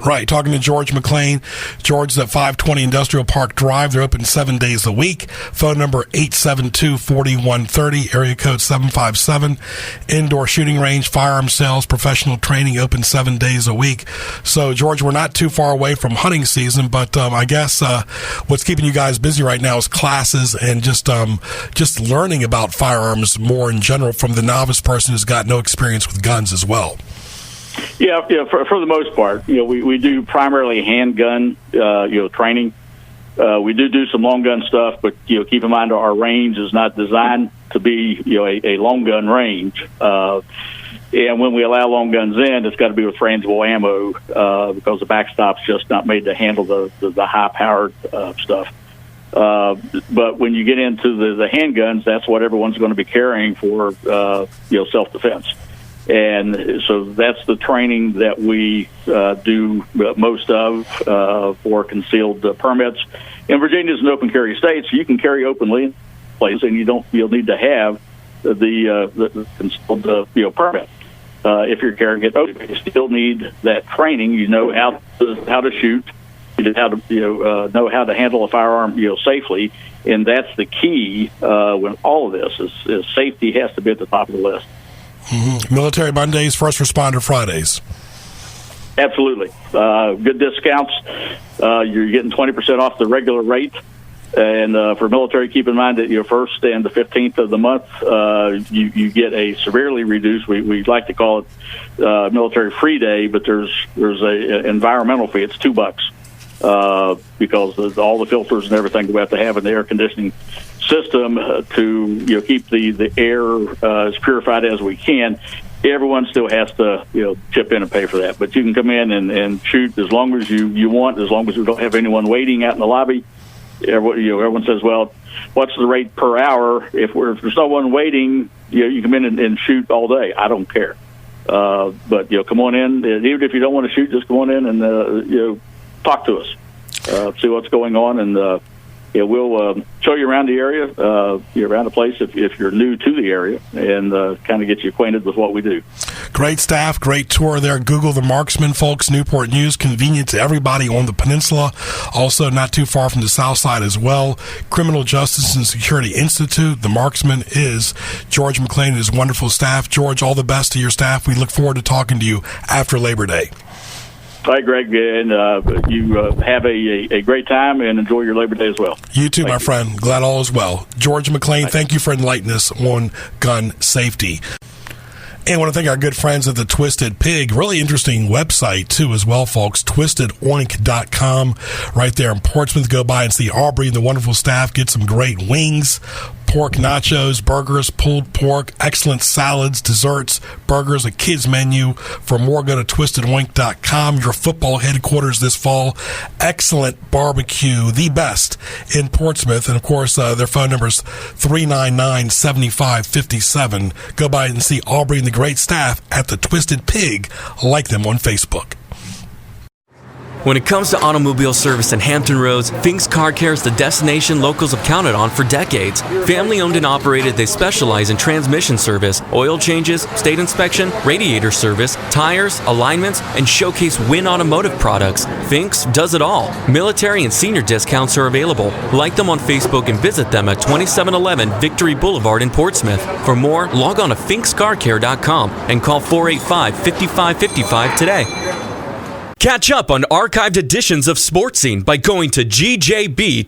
Right, talking to George McClain. George's at 520 Industrial Park Drive. They're open 7 days a week. Phone number 872-4130, area code 757. Indoor shooting range, firearm sales, professional training, open 7 days a week. So, George, we're not too far away from hunting season, but I guess what's keeping you guys busy right now is classes and just learning about firearms more in general from the novice person who's got no experience with guns as well. Yeah. For the most part, we do primarily handgun, training. We do some long gun stuff, but keep in mind our range is not designed to be a long gun range. And when we allow long guns in, it's got to be with frangible ammo because the backstop's just not made to handle the high powered stuff. But when you get into the handguns, that's what everyone's going to be carrying for self defense. And so that's the training that we do most of for concealed permits. And Virginia is an open carry state, so you can carry openly in place, and you'll need to have the concealed permit. If you're carrying it open, you still need that training. You know how to shoot, you know how to handle a firearm safely, and that's the key when all of this is safety has to be at the top of the list. Mm-hmm. Military Mondays, First Responder Fridays. Absolutely. Good discounts. You're getting 20% off the regular rate. And for military, keep in mind that your 1st and the 15th of the month, you get a severely reduced, we like to call it military free day, but there's a environmental fee. It's $2 because all the filters and everything we have to have in the air conditioning system to keep the air as purified as we can. Everyone still has to chip in and pay for that, but you can come in and shoot as long as you want, as long as we don't have anyone waiting out in the lobby. Everyone says, well, what's the rate per hour? If there's no one waiting, you come in and shoot all day. I don't care, but come on in. Even if you don't want to shoot, just come on in and talk to us, see what's going on, and we'll show you around the area, around the place if you're new to the area, and kind of get you acquainted with what we do. Great staff, great tour there. Google the Marksman, folks. Newport News, convenient to everybody on the peninsula. Also, not too far from the south side as well. Criminal Justice and Security Institute. The Marksman is George McClain and his wonderful staff. George, all the best to your staff. We look forward to talking to you after Labor Day. All right, Greg, and you have a great time and enjoy your Labor Day as well. You too, my friend. Glad all is well. George McClain, thank you for enlightening us on gun safety. And I want to thank our good friends at the Twisted Pig. Really interesting website, too, as well, folks. TwistedOink.com. Right there in Portsmouth. Go by and see Aubrey and the wonderful staff. Get some great wings, pork nachos, burgers, pulled pork, excellent salads, desserts, burgers, a kids menu. For more, go to TwistedOink.com. Your football headquarters this fall. Excellent barbecue, the best in Portsmouth. And, of course, their phone number is 399-7557. Go by and see Aubrey and the great staff at the Twisted Pig. Like them on Facebook. When it comes to automobile service in Hampton Roads, Fink's Car Care is the destination locals have counted on for decades. Family owned and operated, they specialize in transmission service, oil changes, state inspection, radiator service, tires, alignments, and showcase Win Automotive products. Fink's does it all. Military and senior discounts are available. Like them on Facebook and visit them at 2711 Victory Boulevard in Portsmouth. For more, log on to finkscarcare.com and call 485-5555 today. Catch up on archived editions of Sports Scene by going to gjbtv.com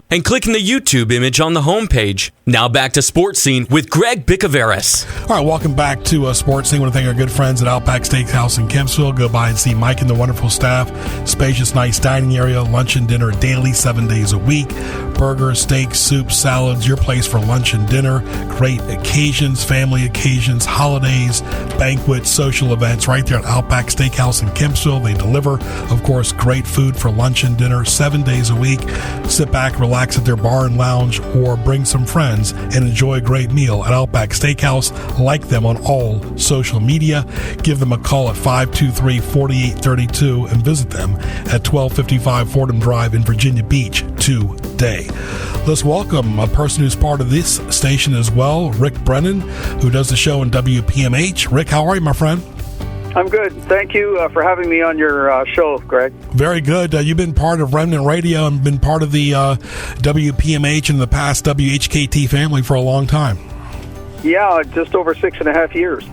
and clicking the YouTube image on the homepage. Now back to Sports Scene with Greg Bicouvaris. All right, welcome back to Sports Scene. I want to thank our good friends at Outback Steakhouse in Kempsville. Go by and see Mike and the wonderful staff. Spacious, nice dining area, lunch and dinner daily, 7 days a week. Burgers, steaks, soups, salads, your place for lunch and dinner. Great occasions, family occasions, holidays, banquets, social events right there at Outback Steakhouse in Kempsville. They deliver, of course, great food for lunch and dinner 7 days a week. Sit back, relax at their bar and lounge, or bring some friends and enjoy a great meal at Outback Steakhouse. Like them on all social media. Give them a call at 523-4832 and visit them at 1255 Fordham Drive in Virginia Beach today. Let's welcome a person who's part of this station as well, Rick Brennan, who does the show in WPMH. Rick, how are you, my friend? I'm good. Thank you for having me on your show, Greg. Very good. You've been part of Remnant Radio and been part of the WPMH and the past WHKT family for a long time. Yeah, just over 6.5 years.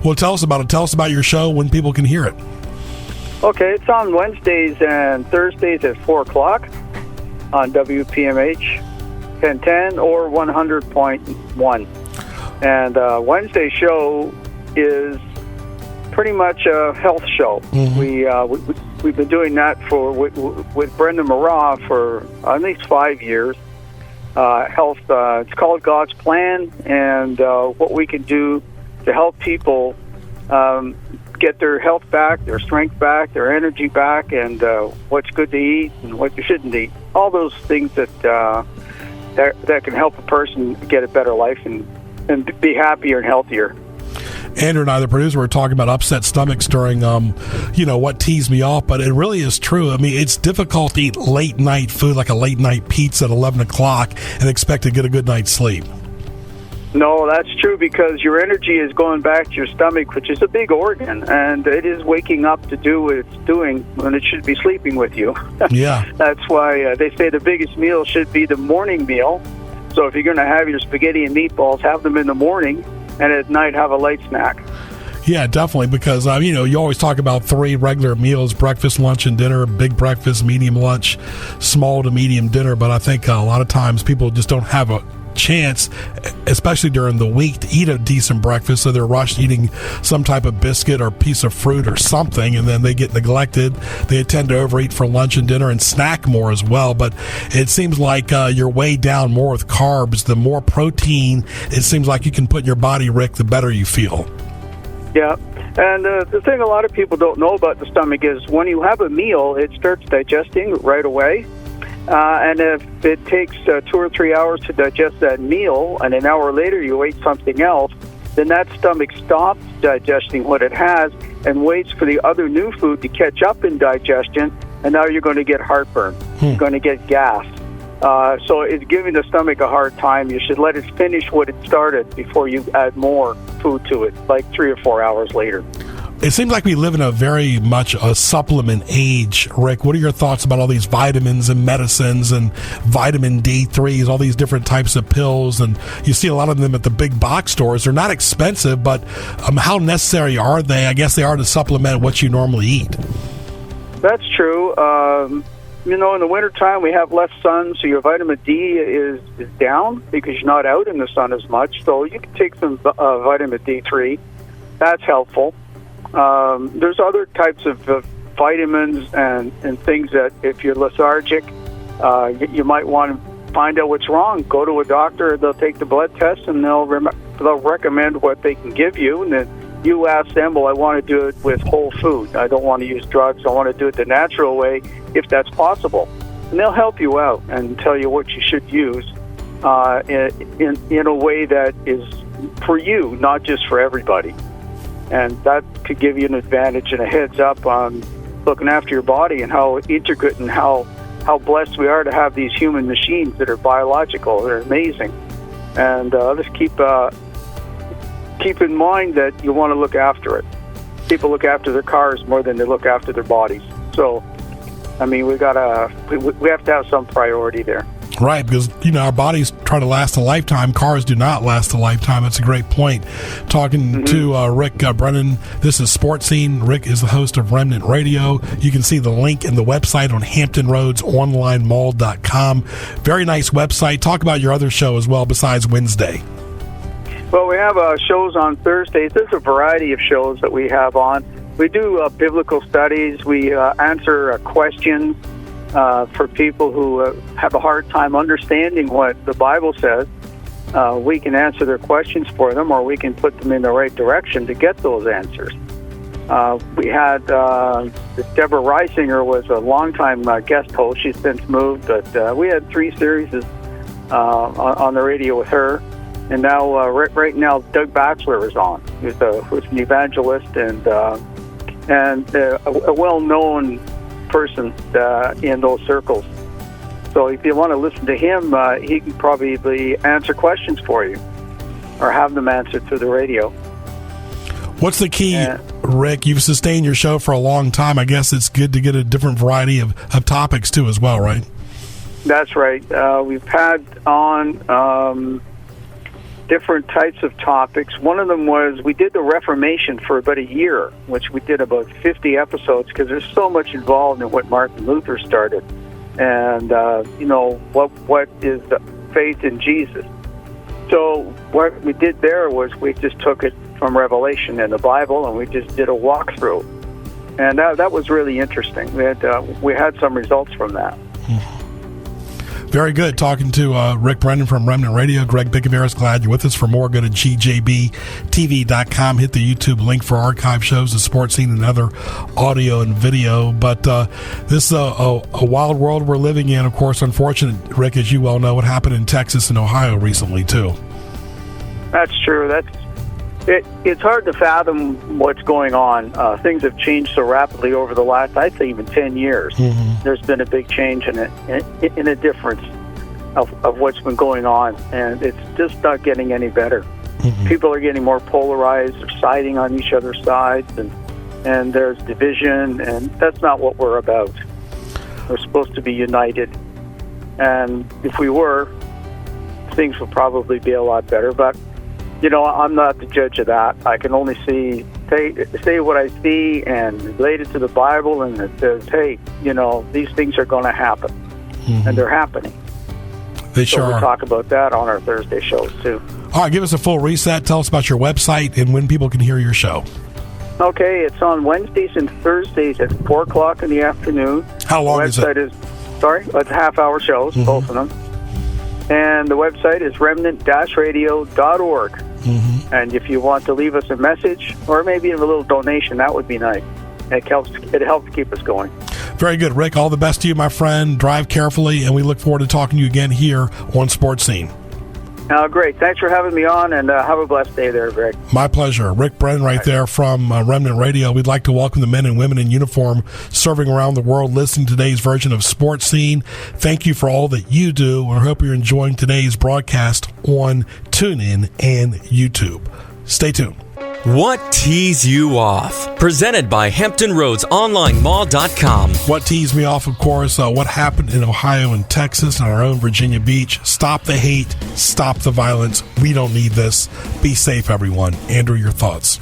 Well, tell us about it. Tell us about your show when people can hear it. Okay, it's on Wednesdays and Thursdays at 4 o'clock on WPMH 1010 or 100.1. And Wednesday's show is pretty much a health show. Mm-hmm. We've been doing that with Brendan Marah for at least 5 years. Health, it's called God's Plan, and what we can do to help people get their health back, their strength back, their energy back, and what's good to eat and what you shouldn't eat. All those things that can help a person get a better life and be happier and healthier. Andrew and I, the producer, were talking about upset stomachs during, what teased me off, but it really is true. I mean, it's difficult to eat late night food like a late night pizza at 11 o'clock and expect to get a good night's sleep. No, that's true, because your energy is going back to your stomach, which is a big organ, and it is waking up to do what it's doing when it should be sleeping with you. Yeah. That's why they say the biggest meal should be the morning meal. So if you're going to have your spaghetti and meatballs, have them in the morning, and at night have a light snack. Yeah, definitely, because, you always talk about 3 regular meals: breakfast, lunch, and dinner, big breakfast, medium lunch, small to medium dinner. But I think a lot of times people just don't have a chance, especially during the week, to eat a decent breakfast, so they're rushed eating some type of biscuit or piece of fruit or something, and then they get neglected. They tend to overeat for lunch and dinner and snack more as well. But it seems like you're weighed down more with carbs. The more protein it seems like you can put in your body, Rick, the better you feel. Yeah, and the thing a lot of people don't know about the stomach is when you have a meal, it starts digesting right away. And if it takes 2 or 3 hours to digest that meal, and an hour later you ate something else, then that stomach stops digesting what it has and waits for the other new food to catch up in digestion, and now you're going to get heartburn. You're going to get gas. So it's giving the stomach a hard time. You should let it finish what it started before you add more food to it, like 3 or 4 hours later. It seems like we live in a very much a supplement age, Rick. What are your thoughts about all these vitamins and medicines and vitamin D3s, all these different types of pills? And you see a lot of them at the big box stores. They're not expensive, but how necessary are they? I guess they are to supplement what you normally eat. That's true. In the wintertime, we have less sun, so your vitamin D is down because you're not out in the sun as much. So you can take some vitamin D3. That's helpful. There's other types of vitamins and things that if you're lethargic, you might want to find out what's wrong. Go to a doctor. They'll take the blood test, and they'll recommend what they can give you. And then you ask them, well, I want to do it with whole food. I don't want to use drugs. I want to do it the natural way, if that's possible. And they'll help you out and tell you what you should use in a way that is for you, not just for everybody. And that could give you an advantage and a heads up on looking after your body and how intricate and how blessed we are to have these human machines that are biological. They're amazing. And just keep in mind that you want to look after it. People look after their cars more than they look after their bodies. So, I mean, we have to have some priority there. Right, because, our bodies try to last a lifetime. Cars do not last a lifetime. That's a great point. Talking to Rick Brennan, this is Sports Scene. Rick is the host of Remnant Radio. You can see the link in the website on HamptonRoadsOnlineMall.com. Very nice website. Talk about your other show as well besides Wednesday. Well, we have shows on Thursdays. There's a variety of shows that we have on. We do biblical studies. We answer questions for people who have a hard time understanding what the Bible says. We can answer their questions for them, or we can put them in the right direction to get those answers. We had Deborah Reisinger was a longtime guest host. She's since moved, but we had 3 series on the radio with her. And now, right now, Doug Batchelor is on. Who's an evangelist and a well-known person in those circles. So if you want to listen to him, he can probably answer questions for you or have them answered through the radio. What's the key, Rick? You've sustained your show for a long time. I guess it's good to get a different variety of topics, too, as well, right? That's right. We've had on different types of topics. One of them was we did the Reformation for about a year, which we did about 50 episodes because there's so much involved in what Martin Luther started. And, what is the faith in Jesus? So what we did there was we just took it from Revelation in the Bible and we just did a walkthrough. And that was really interesting. We had some results from that. Very good. Talking to Rick Brennan from Remnant Radio. Greg Bicouvaris, glad you're with us. For more, go to gjbtv.com. Hit the YouTube link for archive shows, the sports scene, and other audio and video. But this is a wild world we're living in. Of course, unfortunate, Rick, as you well know, what happened in Texas and Ohio recently, too. That's true. It's hard to fathom what's going on. Things have changed so rapidly over the last, I'd say, even 10 years. Mm-hmm. There's been a big change in a difference of what's been going on, and it's just not getting any better. Mm-hmm. People are getting more polarized. They're siding on each other's sides, and there's division, and that's not what we're about. We're supposed to be united, and if we were, things would probably be a lot better, but I'm not the judge of that. I can only say what I see and relate it to the Bible, and it says, hey, these things are going to happen, mm-hmm. and they're happening. They sure are. We'll talk about that on our Thursday shows, too. All right, give us a full reset. Tell us about your website and when people can hear your show. Okay, it's on Wednesdays and Thursdays at 4 o'clock in the afternoon. How long is it? It's half-hour shows, mm-hmm. both of them. And the website is remnant-radio.org. Mm-hmm. And if you want to leave us a message or maybe a little donation, that would be nice. It helps keep us going. Very good, Rick. All the best to you, my friend. Drive carefully, and we look forward to talking to you again here on Sports Scene. Great. Thanks for having me on, and have a blessed day there, Greg. My pleasure. Rick Brennan right there from Remnant Radio. We'd like to welcome the men and women in uniform serving around the world listening to today's version of Sports Scene. Thank you for all that you do. I hope you're enjoying today's broadcast on TuneIn and YouTube. Stay tuned. What tees you off? Presented by HamptonRoadsOnlineMall.com. What teased me off, of course, what happened in Ohio and Texas and our own Virginia Beach. Stop the hate. Stop the violence. We don't need this. Be safe, everyone. Andrew, your thoughts?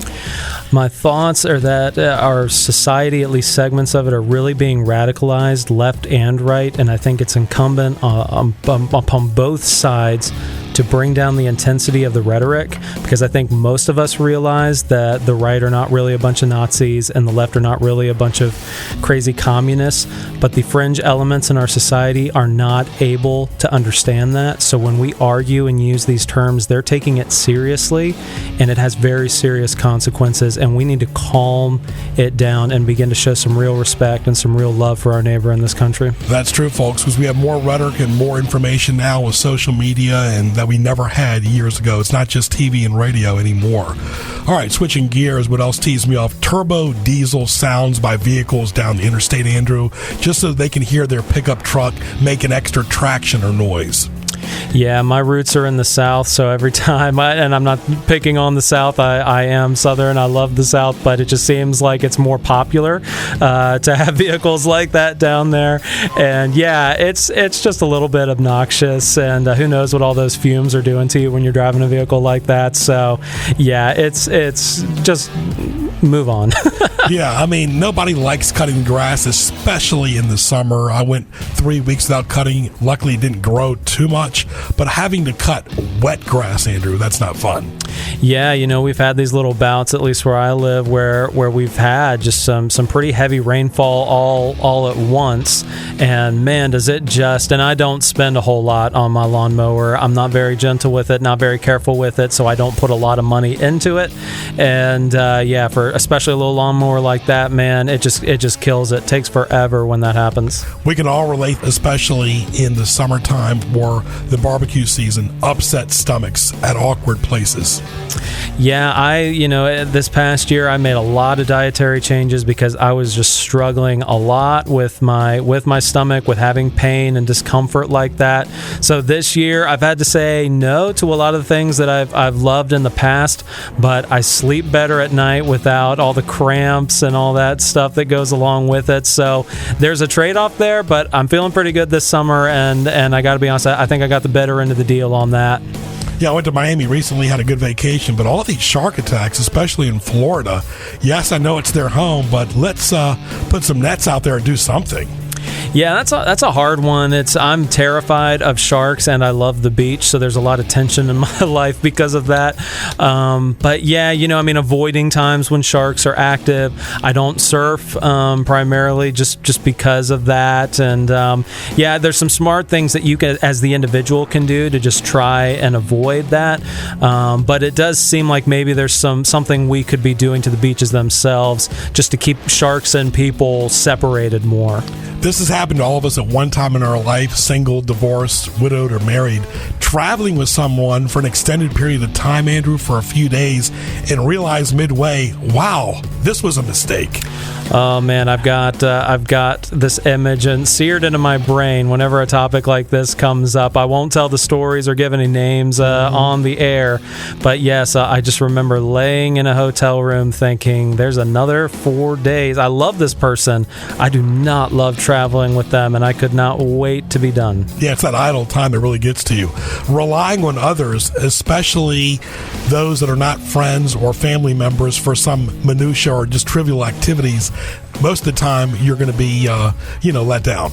My thoughts are that our society, at least segments of it, are really being radicalized left and right, and I think it's incumbent upon both sides to bring down the intensity of the rhetoric, because I think most of us realize that the right are not really a bunch of Nazis and the left are not really a bunch of crazy communists, but the fringe elements in our society are not able to understand that. So when we argue and use these terms, they're taking it seriously, and it has very serious consequences, and we need to calm it down and begin to show some real respect and some real love for our neighbor in this country. That's true, folks, because we have more rhetoric and more information now with social media and that we never had years ago. It's not just TV and radio anymore. All right, switching gears, what else teased me off? Turbo diesel sounds by vehicles down the interstate, Andrew, just so they can hear their pickup truck make an extra traction or noise. Yeah, my roots are in the South, so every time, and I'm not picking on the South, I am Southern, I love the South, but it just seems like it's more popular to have vehicles like that down there. And yeah, it's just a little bit obnoxious, and who knows what all those fumes are doing to you when you're driving a vehicle like that. So yeah, it's just move on. Yeah, I mean, nobody likes cutting grass, especially in the summer. I went 3 weeks without cutting. Luckily, it didn't grow too much. But having to cut wet grass, Andrew, that's not fun. Yeah, we've had these little bouts, at least where I live, where we've had just some pretty heavy rainfall all at once. And man, does it just, and I don't spend a whole lot on my lawnmower. I'm not very gentle with it, not very careful with it, so I don't put a lot of money into it. And yeah, for especially a little lawnmower like that, man, it just kills it. It takes forever when that happens. We can all relate, especially in the summertime or the barbecue season, upset stomachs at awkward places. Yeah, this past year I made a lot of dietary changes because I was just struggling a lot with my stomach, with having pain and discomfort like that. So this year I've had to say no to a lot of the things that I've loved in the past, but I sleep better at night without all the cramps and all that stuff that goes along with it. So there's a trade-off there, but I'm feeling pretty good this summer, and I got to be honest, I think I got the better end of the deal on that. Yeah, I went to Miami recently, had a good vacation, but all these shark attacks, especially in Florida, yes, I know it's their home, but let's put some nets out there and do something. Yeah, that's a hard one. I'm terrified of sharks, and I love the beach, so there's a lot of tension in my life because of that. But yeah, avoiding times when sharks are active. I don't surf primarily just because of that. And yeah, there's some smart things that you can, as the individual, can do to just try and avoid that. But it does seem like maybe there's something we could be doing to the beaches themselves just to keep sharks and people separated more. This has happened to all of us at one time in our life, single, divorced, widowed, or married. Traveling with someone for an extended period of time, Andrew, for a few days, and realize midway, wow, this was a mistake. Oh man, I've got this image and seared into my brain whenever a topic like this comes up. I won't tell the stories or give any names on the air, but yes, I just remember laying in a hotel room thinking, there's another 4 days. I love this person. I do not love traveling with them, and I could not wait to be done. Yeah, it's that idle time that really gets to you. Relying on others, especially those that are not friends or family members, for some minutia or just trivial activities, most of the time you're going to be, let down.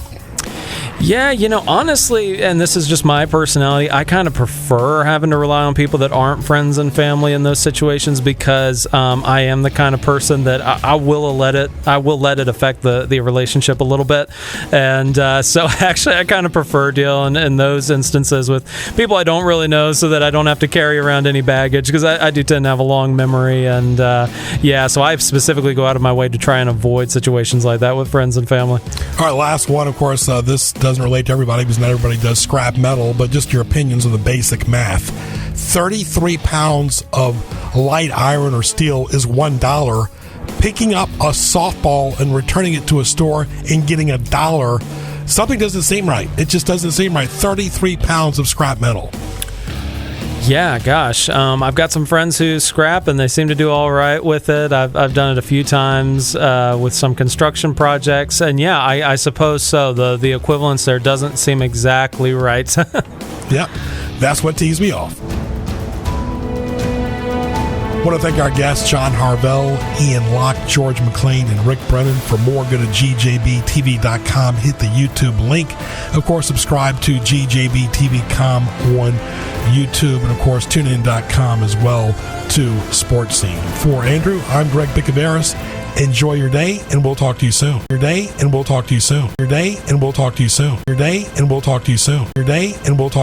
Yeah, honestly, and this is just my personality, I kind of prefer having to rely on people that aren't friends and family in those situations because I am the kind of person that I will let it affect the relationship a little bit. And so actually I kind of prefer dealing in those instances with people I don't really know so that I don't have to carry around any baggage, because I do tend to have a long memory. And so I specifically go out of my way to try and avoid situations like that with friends and family. All right, last one, of course, this does doesn't relate to everybody because not everybody does scrap metal, but just your opinions on the basic math. 33 pounds of light iron or steel is $1. Picking up a softball and returning it to a store and getting $1, something doesn't seem right. It just doesn't seem right. 33 pounds of scrap metal. Yeah, gosh. I've got some friends who scrap, and they seem to do all right with it. I've done it a few times with some construction projects, and yeah, I suppose so. The equivalence there doesn't seem exactly right. Yep, that's what teased me off. I want to thank our guests, John Harvell, Ian Locke, George McClain, and Rick Brennan. For more, go to gjbtv.com. Hit the YouTube link. Of course, subscribe to gjbtv.com on YouTube. And, of course, tunein.com as well to Sports Scene. For Andrew, I'm Greg Bicouvaris. Enjoy your day, and we'll talk to you soon. Your day, and we'll talk to you soon. Your day, and we'll talk to you soon. Your day, and we'll talk to you soon. Your day, and we'll talk